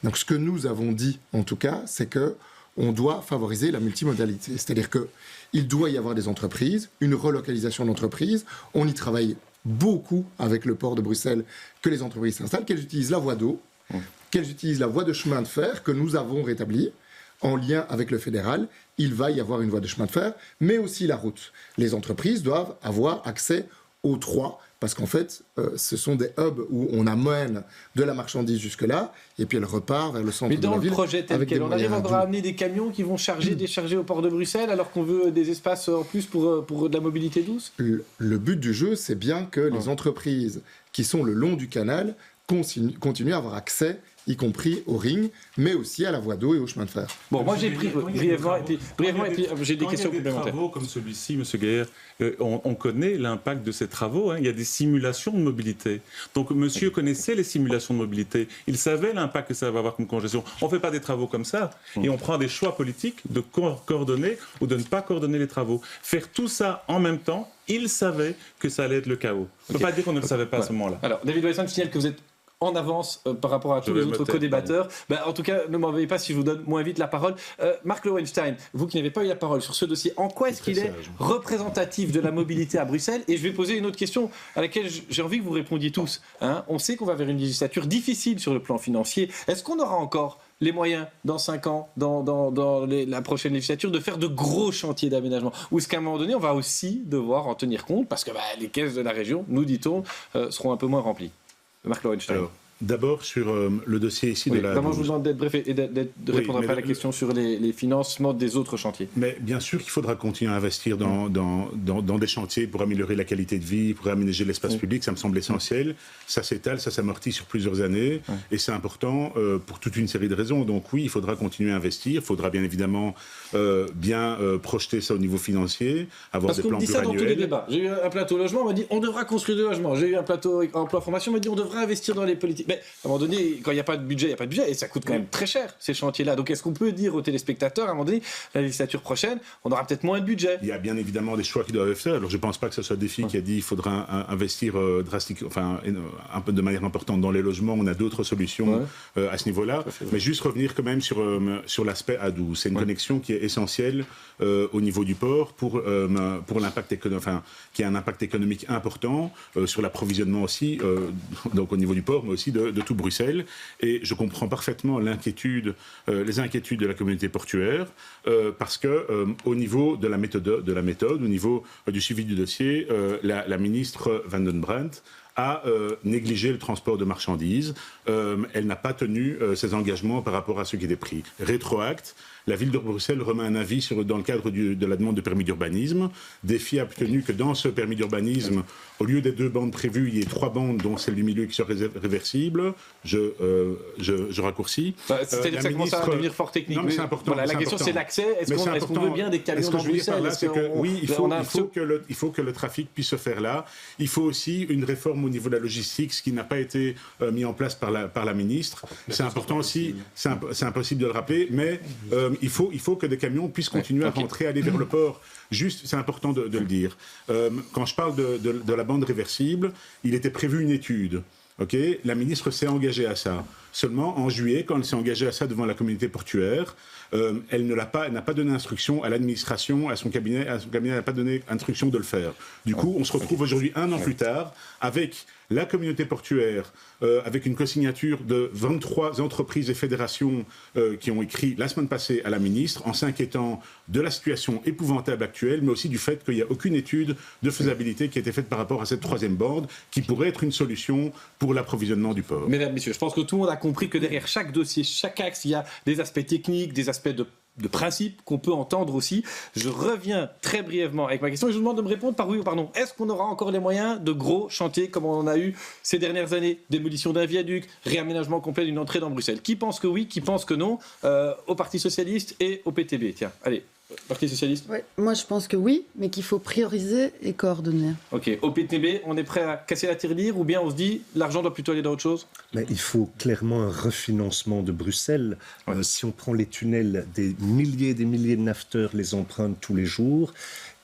Donc, ce que nous avons dit, en tout cas, c'est que on doit favoriser la multimodalité. C'est-à-dire qu'il doit y avoir des entreprises, une relocalisation d'entreprises. On y travaille beaucoup avec le port de Bruxelles, que les entreprises s'installent, qu'elles utilisent la voie d'eau, qu'elles utilisent la voie de chemin de fer que nous avons rétablie en lien avec le fédéral. Il va y avoir une voie de chemin de fer, mais aussi la route. Les entreprises doivent avoir accès aux 3, parce qu'en fait, ce sont des hubs où on amène de la marchandise jusque-là, et puis elle repart vers le centre de la ville. Mais dans le projet tel quel, on arrive encore à amener des camions qui vont charger, décharger au port de Bruxelles, alors qu'on veut des espaces en plus pour de la mobilité douce? Le but du jeu, c'est bien que les entreprises qui sont le long du canal continuent à avoir accès y compris au ring, mais aussi à la voie d'eau et au chemin de fer. Bon, moi j'ai pris brièvement, et puis j'ai des questions complémentaires. Des travaux comme celui-ci, M. Gaillard, on connaît l'impact de ces travaux. Il y a des simulations de mobilité. Donc, monsieur connaissait les simulations de mobilité. Il savait l'impact que ça va avoir comme congestion. On ne fait pas des travaux comme ça. Et on prend des choix politiques de coordonner ou de ne pas coordonner les travaux. Faire tout ça en même temps, il savait que ça allait être le chaos. On ne peut pas dire qu'on ne le savait pas à ce moment-là. Alors, David Wilson, je signale que vous êtes en avance par rapport à tous les autres co-débatteurs. En tout cas, ne m'en veuillez pas si je vous donne moins vite la parole. Marc Lowenstein, vous qui n'avez pas eu la parole sur ce dossier, en quoi est-ce qu'il est représentatif de la mobilité à Bruxelles? Et je vais poser une autre question à laquelle j'ai envie que vous répondiez tous. On sait qu'on va vers une législature difficile sur le plan financier. Est-ce qu'on aura encore les moyens, dans 5 ans, dans la prochaine législature, de faire de gros chantiers d'aménagement? Ou est-ce qu'à un moment donné, on va aussi devoir en tenir compte, parce que les caisses de la région, nous dit-on, seront un peu moins remplies? Marc Lowenstein. Alors, d'abord, sur le dossier ici de la... Vraiment, je vous demande d'être bref et de répondre après à la question sur les financements des autres chantiers. Mais bien sûr qu'il faudra continuer à investir dans des chantiers pour améliorer la qualité de vie, pour aménager l'espace public, ça me semble essentiel. Ça s'étale, ça s'amortit sur plusieurs années, et c'est important pour toute une série de raisons. Donc oui, il faudra continuer à investir, il faudra bien évidemment bien projeter ça au niveau financier, avoir des plans pluriannuels. Parce qu'on me dit ça dans tous les débats. J'ai eu un plateau logement, on m'a dit on devra construire des logements. J'ai eu un plateau emploi formation, on m'a dit on devra investir dans les politiques. Mais à un moment donné, quand il n'y a pas de budget, il n'y a pas de budget, et ça coûte quand même très cher, ces chantiers-là. Donc est-ce qu'on peut dire aux téléspectateurs, à un moment donné, la législature prochaine, on aura peut-être moins de budget? Il y a bien évidemment des choix qui doivent être faits. Alors je ne pense pas que ce soit Défi qui a dit qu'il faudra investir un peu de manière importante dans les logements. On a d'autres solutions à ce niveau-là. Mais juste revenir quand même sur l'aspect A12. C'est une connexion qui est essentielle au niveau du port pour l'impact qui a un impact économique important sur l'approvisionnement aussi, donc au niveau du port, mais aussi de tout Bruxelles. Et je comprends parfaitement les inquiétudes de la communauté portuaire, parce que au niveau de la méthode, au niveau du suivi du dossier, la ministre Van den Brandt a négligé le transport de marchandises. Elle n'a pas tenu ses engagements par rapport à ce qui était pris. Rétroacte, la ville de Bruxelles remet un avis dans le cadre de la demande de permis d'urbanisme. Défi a obtenu que dans ce permis d'urbanisme, au lieu des 2 bandes prévues, il y ait 3 bandes, dont celle du milieu qui soit réversible. Je raccourcis. C'est-à-dire que ça commence à devenir fort technique. Non, mais c'est important. La question, c'est l'accès. Est-ce qu'on veut bien des camions dans Bruxelles? Oui, il faut que le trafic puisse se faire là. Il faut aussi une réforme au niveau de la logistique, ce qui n'a pas été mis en place par la ministre. C'est important aussi, c'est impossible de le rappeler, mais il faut que des camions puissent continuer à rentrer, aller vers le port. Juste, c'est important de le dire. Quand je parle de la bande réversible, il était prévu une étude. La ministre s'est engagée à ça. Seulement, en juillet, quand elle s'est engagée à ça devant la communauté portuaire, elle n'a pas donné instruction à l'administration, à son cabinet n'a pas donné instruction de le faire. Du coup, on se retrouve aujourd'hui, 1 an plus tard, avec la communauté portuaire, avec une co-signature de 23 entreprises et fédérations qui ont écrit la semaine passée à la ministre en s'inquiétant de la situation épouvantable actuelle, mais aussi du fait qu'il n'y a aucune étude de faisabilité qui a été faite par rapport à cette 3e bande, qui pourrait être une solution pour l'approvisionnement du port. Mesdames, Messieurs, je pense que tout le monde a compris que derrière chaque dossier, chaque axe, il y a des aspects techniques, des aspects de principe qu'on peut entendre aussi. Je reviens très brièvement avec ma question et je vous demande de me répondre par oui ou par non. Est-ce qu'on aura encore les moyens de gros chantiers comme on en a eu ces dernières années? Démolition d'un viaduc, réaménagement complet d'une entrée dans Bruxelles. Qui pense que oui, qui pense que non? Au Parti Socialiste et au PTB. Tiens, allez. Parti Socialiste? Oui, moi je pense que oui, mais qu'il faut prioriser et coordonner. Ok, au PTB, on est prêt à casser la tirelire ou bien on se dit l'argent doit plutôt aller dans autre chose? Mais il faut clairement un refinancement de Bruxelles. Si on prend les tunnels, des milliers de nafteurs les empruntent tous les jours.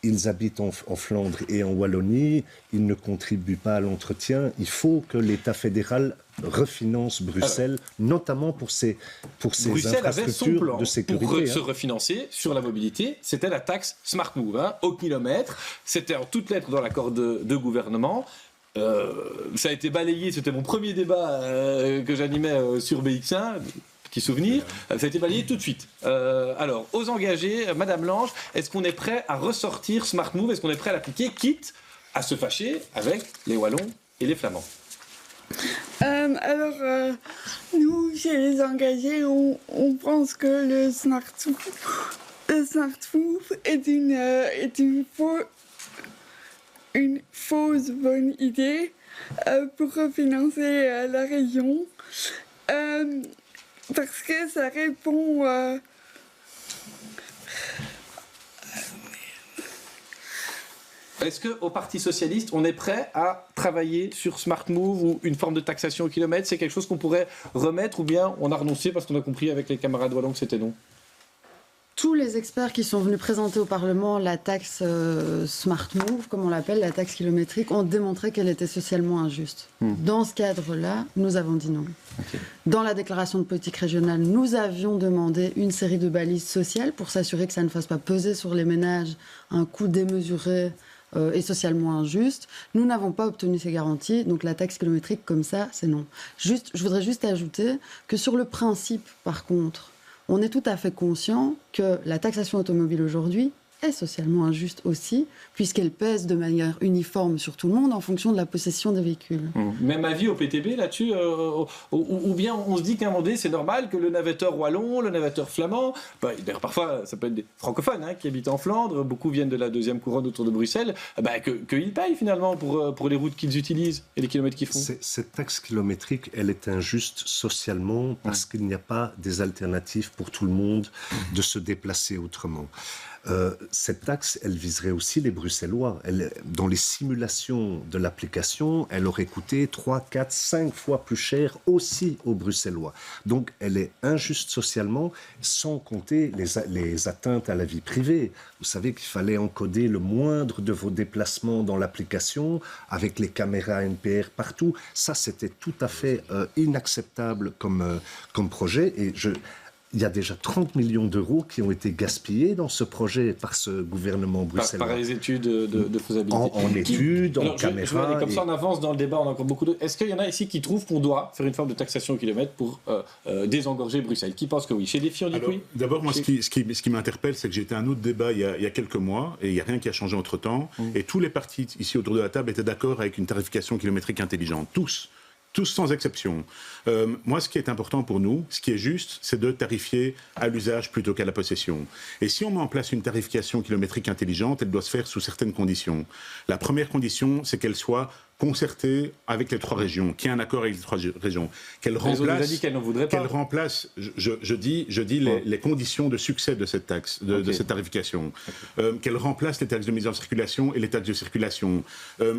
Ils habitent en Flandre et en Wallonie, ils ne contribuent pas à l'entretien. Il faut que l'État fédéral refinance Bruxelles, notamment pour ces infrastructures de sécurité. Pour se refinancer sur la mobilité, c'était la taxe Smart Move, au kilomètre. C'était en toutes lettres dans l'accord de gouvernement. Ça a été balayé, c'était mon premier débat que j'animais sur BX1. Petit souvenir, ça a été balayé tout de suite. Alors, aux engagés, Madame Lange, est-ce qu'on est prêt à ressortir Smart Move? Est-ce qu'on est prêt à l'appliquer, quitte à se fâcher avec les Wallons et les Flamands? Nous, chez les engagés, on pense que le Smart Move est une fausse bonne idée pour refinancer la région. Parce que ça répond... Est-ce qu'au Parti Socialiste, on est prêt à travailler sur Smart Move ou une forme de taxation au kilomètre? C'est quelque chose qu'on pourrait remettre ou bien on a renoncé parce qu'on a compris avec les camarades wallons que c'était non? Tous les experts qui sont venus présenter au Parlement la taxe Smart Move, comme on l'appelle, la taxe kilométrique, ont démontré qu'elle était socialement injuste. Dans ce cadre-là, nous avons dit non. Okay. Dans la déclaration de politique régionale, nous avions demandé une série de balises sociales pour s'assurer que ça ne fasse pas peser sur les ménages un coût démesuré et socialement injuste. Nous n'avons pas obtenu ces garanties, donc la taxe kilométrique comme ça, c'est non. Je voudrais juste ajouter que sur le principe, par contre, on est tout à fait conscient que la taxation automobile aujourd'hui est socialement injuste aussi, puisqu'elle pèse de manière uniforme sur tout le monde en fonction de la possession des véhicules. Même avis au PTB là-dessus ou bien on se dit qu'à un moment donné, c'est normal que le navetteur wallon, le navetteur flamand, d'ailleurs parfois ça peut être des francophones qui habitent en Flandre, beaucoup viennent de la deuxième couronne autour de Bruxelles, qu'ils payent finalement pour les routes qu'ils utilisent et les kilomètres qu'ils font. Cette taxe kilométrique, elle est injuste socialement parce qu'il n'y a pas des alternatives pour tout le monde de se déplacer autrement. Cette taxe, elle viserait aussi les Bruxellois. Dans les simulations de l'application, elle aurait coûté 3, 4, 5 fois plus cher aussi aux Bruxellois. Donc, elle est injuste socialement, sans compter les atteintes à la vie privée. Vous savez qu'il fallait encoder le moindre de vos déplacements dans l'application, avec les caméras NPR partout. Ça, c'était tout à fait inacceptable comme projet. Et il y a déjà 30 millions d'euros qui ont été gaspillés dans ce projet par ce gouvernement bruxellois. Par les études de faisabilité. En études, en caméra. Comme ça, on avance dans le débat, on a encore beaucoup de... Est-ce qu'il y en a ici qui trouvent qu'on doit faire une forme de taxation au kilomètre pour désengorger Bruxelles? Qui pense que oui? Chez Défi, on dit que oui? D'abord, moi, ce qui m'interpelle, c'est que j'étais à un autre débat il y a quelques mois, et il n'y a rien qui a changé entre-temps, et tous les partis ici autour de la table étaient d'accord avec une tarification kilométrique intelligente. Tous sans exception. Moi, ce qui est important pour nous, ce qui est juste, c'est de tarifier à l'usage plutôt qu'à la possession. Et si on met en place une tarification kilométrique intelligente, elle doit se faire sous certaines conditions. La première condition, c'est qu'elle soit concertée avec les 3 régions, qu'il y ait un accord avec les 3 régions, qu'elle remplace, dit qu'elle ne voudrait pas. Qu'elle remplace, je dis les conditions de succès de cette taxe, de cette tarification, qu'elle remplace les taxes de mise en circulation et les taxes de circulation,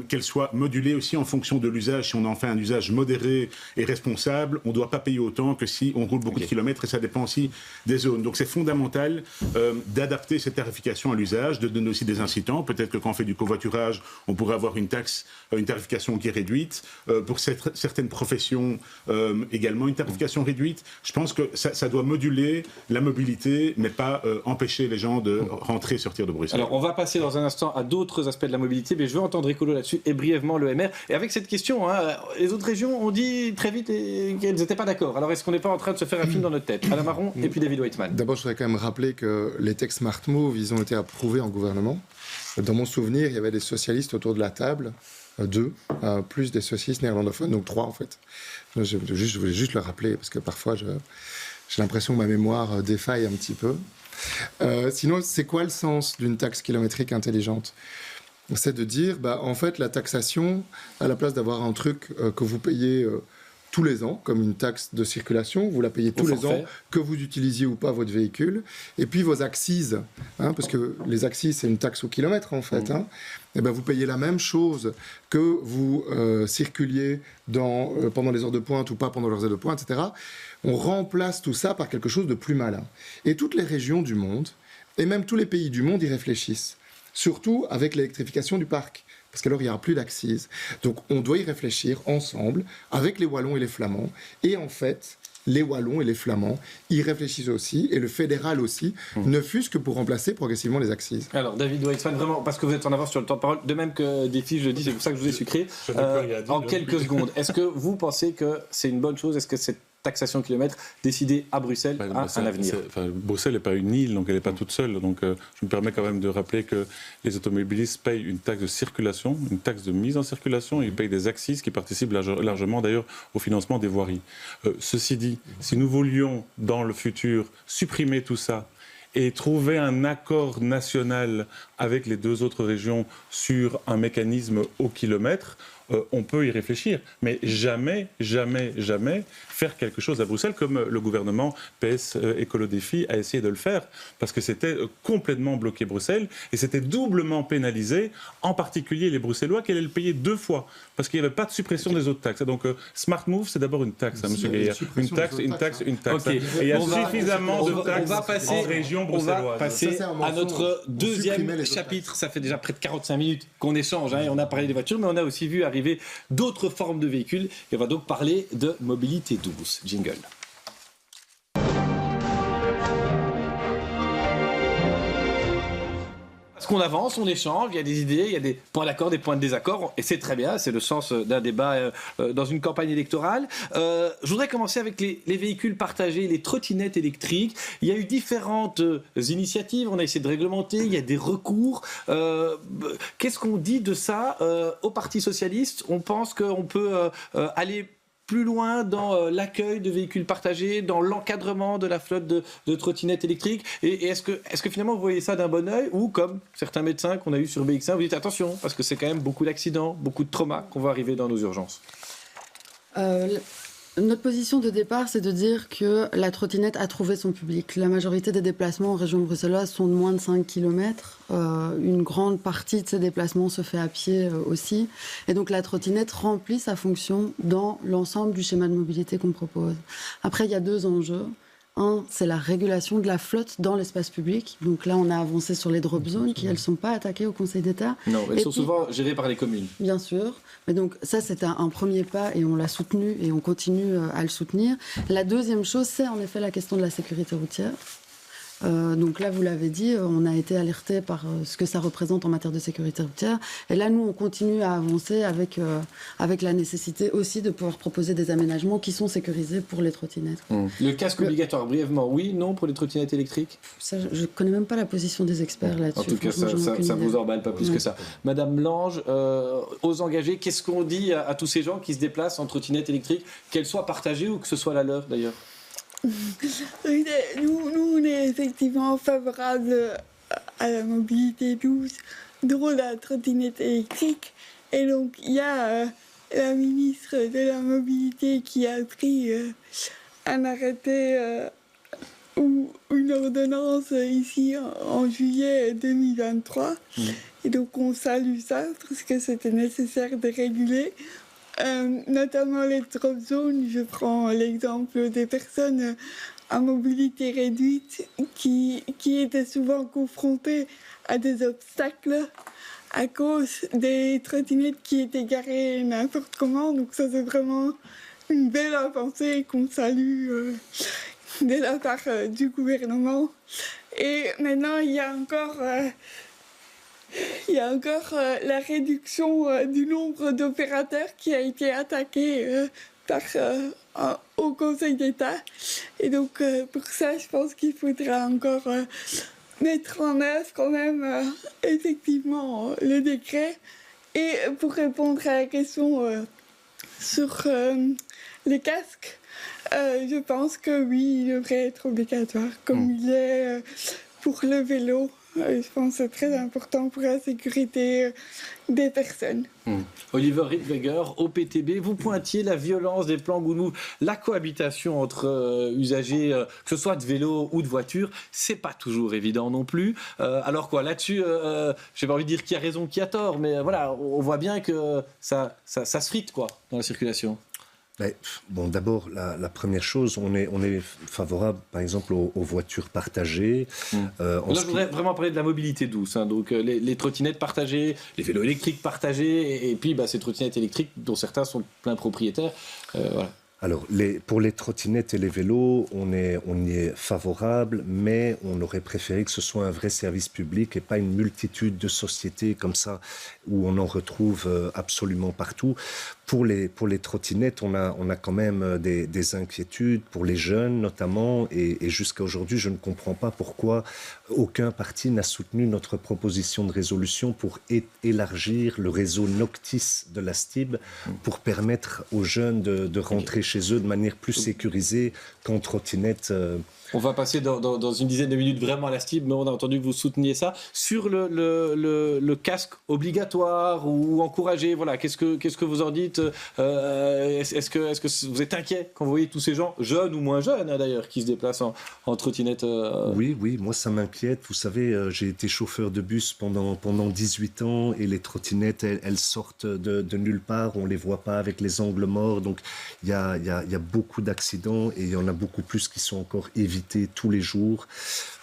qu'elle soit modulée aussi en fonction de l'usage. Si on en fait un usage modéré et responsable, on ne doit pas payer autant que si on roule beaucoup de kilomètres, et ça dépend aussi des zones. Donc c'est fondamental d'adapter cette tarification à l'usage, de donner aussi des incitants. Peut-être que quand on fait du covoiturage, on pourrait avoir une tarification qui est réduite. Pour certaines professions, également une tarification réduite. Je pense que ça doit moduler la mobilité, mais pas empêcher les gens de rentrer et sortir de Bruxelles. Alors, on va passer dans un instant à d'autres aspects de la mobilité, mais je veux entendre Écolo là-dessus et brièvement le MR. Et avec cette question, les autres régions ont dit très vite qu'elles n'étaient pas d'accord. Alors, est-ce qu'on n'est pas en train de se faire un film dans notre tête? Alain Marron et puis David Weitman. D'abord, je voudrais quand même rappeler que les textes Smart Move, ils ont été approuvés en gouvernement. Dans mon souvenir, il y avait des socialistes autour de la table, 2, plus des socialistes néerlandophones, donc 3 en fait. Je voulais juste le rappeler, parce que parfois j'ai l'impression que ma mémoire défaille un petit peu. Sinon, c'est quoi le sens d'une taxe kilométrique intelligente? C'est de dire, en fait, la taxation, à la place d'avoir un truc que vous payez tous les ans, comme une taxe de circulation, vous la payez tous les ans, que vous utilisiez ou pas votre véhicule, et puis vos accises, parce que les accises, c'est une taxe au kilomètre, en fait, et vous payez la même chose que vous circuliez pendant les heures de pointe ou pas pendant les heures de pointe, etc. On remplace tout ça par quelque chose de plus malin. Et toutes les régions du monde, et même tous les pays du monde, y réfléchissent. Surtout avec l'électrification du parc. Parce qu'alors, il n'y aura plus d'accises. Donc, on doit y réfléchir ensemble, avec les Wallons et les Flamands. Et en fait, les Wallons et les Flamands y réfléchissent aussi, et le fédéral aussi, ne fût-ce que pour remplacer progressivement les accises. Alors, David Weitman, vraiment, parce que vous êtes en avance sur le temps de parole, de même que Défi, je le dis, c'est pour ça que je vous ai sucré. En quelques secondes, est-ce que vous pensez que c'est une bonne chose? Est-ce que cette taxation kilomètre décidée à Bruxelles a un avenir? Bruxelles n'est pas une île, donc elle n'est pas toute seule. Donc je me permets quand même de rappeler que les automobilistes payent une taxe de circulation, une taxe de mise en circulation, ils payent des accises qui participent largement d'ailleurs au financement des voiries. Ceci dit, si nous voulions dans le futur supprimer tout ça et trouver un accord national avec les 2 autres régions sur un mécanisme au kilomètre, on peut y réfléchir. Mais jamais faire quelque chose à Bruxelles comme le gouvernement PS Écolo Défi a essayé de le faire, parce que c'était complètement bloqué Bruxelles et c'était doublement pénalisé, en particulier les Bruxellois qui allaient le payer 2 fois, parce qu'il n'y avait pas de suppression des autres taxes. Donc Smart Move, c'est d'abord une taxe, hein, monsieur Gaillard. Une taxe. Okay. Et il y a suffisamment de taxes en région bruxelloise. On va passer à notre deuxième chapitre. Ça fait déjà près de 45 minutes qu'on échange, hein, et on a parlé des voitures, mais on a aussi vu arriver d'autres formes de véhicules. Et on va donc parler de mobilité douce. Jingle. Parce qu'on avance, on échange, il y a des idées, il y a des points d'accord, des points de désaccord, et c'est très bien, c'est le sens d'un débat dans une campagne électorale. Je voudrais commencer avec les véhicules partagés, les trottinettes électriques. Il y a eu différentes initiatives, on a essayé de réglementer, il y a des recours. Qu'est-ce qu'on dit de ça au Parti socialiste? On pense qu'on peut aller plus loin dans l'accueil de véhicules partagés, dans l'encadrement de la flotte de trottinettes électriques. Et est-ce que finalement vous voyez ça d'un bon œil, ou comme certains médecins qu'on a eu sur BX1, vous dites attention, parce que c'est quand même beaucoup d'accidents, beaucoup de traumas qu'on va arriver dans nos urgences? Notre position de départ, c'est de dire que la trottinette a trouvé son public. La majorité des déplacements en région bruxelloise sont de moins de 5 km. Une grande partie de ces déplacements se fait à pied aussi. Et donc la trottinette remplit sa fonction dans l'ensemble du schéma de mobilité qu'on propose. Après, il y a 2 enjeux. Un, c'est la régulation de la flotte dans l'espace public. Donc là, on a avancé sur les drop zones qui, elles, ne sont pas attaquées au Conseil d'État. Non, elles sont souvent gérées par les communes. Bien sûr. Mais donc ça, c'est un premier pas et on l'a soutenu et on continue à le soutenir. La deuxième chose, c'est en effet la question de la sécurité routière. Donc là, vous l'avez dit, on a été alerté par ce que ça représente en matière de sécurité routière. Et là, nous, on continue à avancer avec la nécessité aussi de pouvoir proposer des aménagements qui sont sécurisés pour les trottinettes. Le casque obligatoire, brièvement, oui, non, pour les trottinettes électriques? Ça, je ne connais même pas la position des experts là-dessus. En tout cas, ça ne vous emballe pas plus que ça. Madame Lange, aux engagés, qu'est-ce qu'on dit à tous ces gens qui se déplacent en trottinette électrique, qu'elles soient partagées ou que ce soit la leur, d'ailleurs? Nous, on est effectivement favorables à la mobilité douce, dont la trottinette électrique. Et donc, il y a la ministre de la Mobilité qui a pris un arrêté ou une ordonnance ici en juillet 2023. Et donc, on salue ça parce que c'était nécessaire de réguler. Notamment les drop zones, je prends l'exemple des personnes à mobilité réduite qui étaient souvent confrontées à des obstacles à cause des trottinettes qui étaient garées n'importe comment. Donc ça, c'est vraiment une belle avancée qu'on salue de la part du gouvernement. Et maintenant, il y a encore la réduction du nombre d'opérateurs qui a été attaqué au Conseil d'État. Et donc, pour ça, je pense qu'il faudra encore mettre en œuvre quand même effectivement le décret. Et pour répondre à la question sur les casques, je pense que oui, il devrait être obligatoire, comme il est pour le vélo. Je pense que c'est très important pour la sécurité des personnes. Oliver Rittweger, OPTB, vous pointiez la violence des plans Good Move, la cohabitation entre usagers, que ce soit de vélo ou de voiture, c'est pas toujours évident non plus. Alors quoi, là-dessus, j'ai pas envie de dire qui a raison, qui a tort, mais voilà, on voit bien que ça se frite quoi, dans la circulation. Mais, bon, d'abord, la première chose, on est favorable, par exemple, aux voitures partagées. Là, je voudrais vraiment parler de la mobilité douce. Hein, donc, les trottinettes partagées, les vélos électriques partagés, et puis ces trottinettes électriques dont certains sont plein propriétaires. Voilà. Alors, pour les trottinettes et les vélos, on y est favorable, mais on aurait préféré que ce soit un vrai service public et pas une multitude de sociétés comme ça, où on en retrouve absolument partout. Pour les trottinettes, on a quand même des inquiétudes, pour les jeunes notamment, et jusqu'à aujourd'hui, je ne comprends pas pourquoi aucun parti n'a soutenu notre proposition de résolution pour élargir le réseau Noctis de la STIB, pour permettre aux jeunes de rentrer chez eux de manière plus sécurisée qu'en trottinette On va passer dans une dizaine de minutes vraiment à la STIB, mais on a entendu que vous souteniez ça. Sur le casque obligatoire ou encouragé, voilà, qu'est-ce que vous en dites? Est-ce que vous êtes inquiet quand vous voyez tous ces gens, jeunes ou moins jeunes d'ailleurs, qui se déplacent en trottinette Oui, moi ça m'inquiète. Vous savez, j'ai été chauffeur de bus pendant 18 ans et les trottinettes, elles sortent de nulle part, on les voit pas avec les angles morts, donc il y a beaucoup d'accidents et il y en a beaucoup plus qui sont encore évités tous les jours.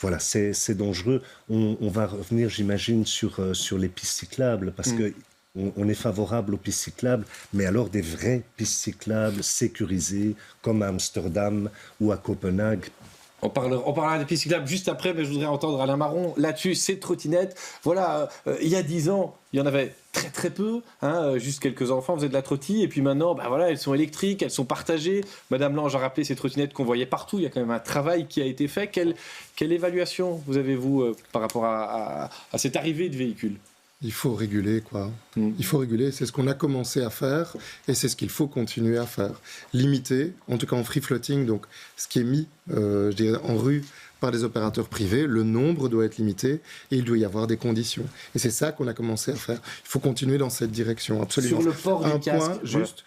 Voilà, c'est dangereux. On va revenir, j'imagine, sur les pistes cyclables, parce que on est favorable aux pistes cyclables, mais alors des vraies pistes cyclables sécurisées, comme à Amsterdam ou à Copenhague. On parlera des pistes cyclables juste après, mais je voudrais entendre Alain Marron là-dessus, ces trottinettes. Voilà, il y a 10 ans, il y en avait très très peu, juste quelques enfants faisaient de la trottille, et puis maintenant, voilà, elles sont électriques, elles sont partagées. Madame Lange a rappelé ces trottinettes qu'on voyait partout, il y a quand même un travail qui a été fait. Quelle évaluation vous avez-vous par rapport à cette arrivée de véhicules ? Il faut réguler, quoi. Il faut réguler, c'est ce qu'on a commencé à faire et c'est ce qu'il faut continuer à faire. Limiter, en tout cas en free floating, donc ce qui est mis je dirais, en rue par des opérateurs privés, le nombre doit être limité et il doit y avoir des conditions. Et c'est ça qu'on a commencé à faire. Il faut continuer dans cette direction, absolument. Sur le port du casque, point, juste,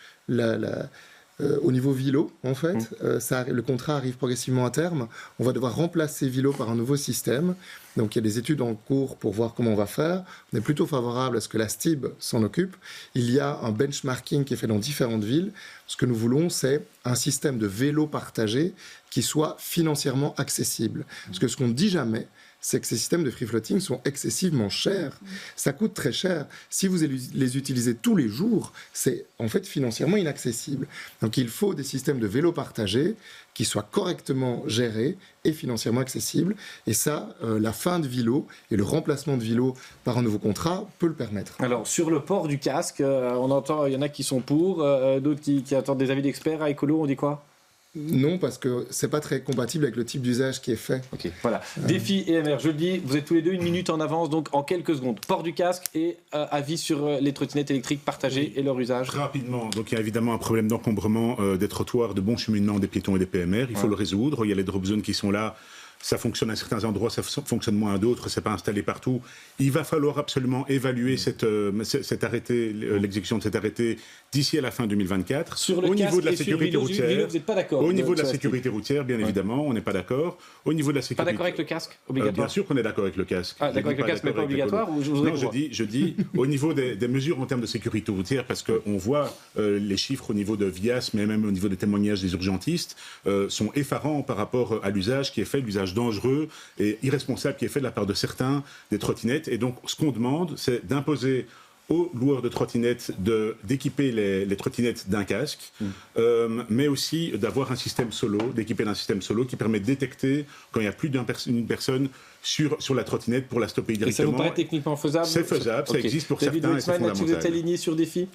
au niveau vélo, en fait, le contrat arrive progressivement à terme. On va devoir remplacer vélo par un nouveau système. Donc il y a des études en cours pour voir comment on va faire. On est plutôt favorable à ce que la STIB s'en occupe. Il y a un benchmarking qui est fait dans différentes villes. Ce que nous voulons, c'est un système de vélo partagé qui soit financièrement accessible. Parce que ce qu'on ne dit jamais, c'est que ces systèmes de free floating sont excessivement chers. Ça coûte très cher. Si vous les utilisez tous les jours, c'est en fait financièrement inaccessible. Donc il faut des systèmes de vélo partagés qui soient correctement gérés et financièrement accessibles. Et ça, la fin de vélo et le remplacement de vélo par un nouveau contrat peut le permettre. Alors, sur le port du casque, on entend, il y en a qui sont pour, d'autres qui attendent des avis d'experts. À Écolo, on dit quoi ? Non, parce que c'est pas très compatible avec le type d'usage qui est fait. Ok, voilà. Défi et MR, je le dis, vous êtes tous les deux 1 minute en avance, donc en quelques secondes. Port du casque et avis sur les trottinettes électriques partagées et leur usage. Rapidement, donc il y a évidemment un problème d'encombrement des trottoirs, de bon cheminement des piétons et des PMR. Il faut le résoudre. Il y a les drop zones qui sont là. Ça fonctionne à certains endroits, ça fonctionne moins à d'autres, c'est pas installé partout. Il va falloir absolument évaluer cet arrêté, l'exécution de cet arrêté d'ici à la fin 2024. Sur le au niveau de la sécurité routière, vous n'êtes pas d'accord. Au niveau de la sécurité routière, bien évidemment, on n'est pas d'accord. Au niveau de la sécurité, pas d'accord avec le casque obligatoire. Bien sûr qu'on est d'accord avec le casque. Ah, d'accord avec le casque, mais pas obligatoire. Ou non, je dis au niveau des mesures en termes de sécurité routière, parce qu'on voit les chiffres au niveau de VIAS, mais même au niveau des témoignages des urgentistes, sont effarants par rapport à l'usage qui est fait, l'usage dangereux et irresponsable qui est fait de la part de certains des trottinettes. Et donc, ce qu'on demande, c'est d'imposer aux loueurs de trottinettes d'équiper les trottinettes d'un casque, mais aussi d'avoir un système solo, d'équiper d'un système solo qui permet de détecter quand il y a plus d'une personne sur la trottinette pour la stopper directement. Et ça vous paraît techniquement faisable ? C'est faisable, ça existe pour certains et c'est fondamental. Vous êtes aligné sur défi ?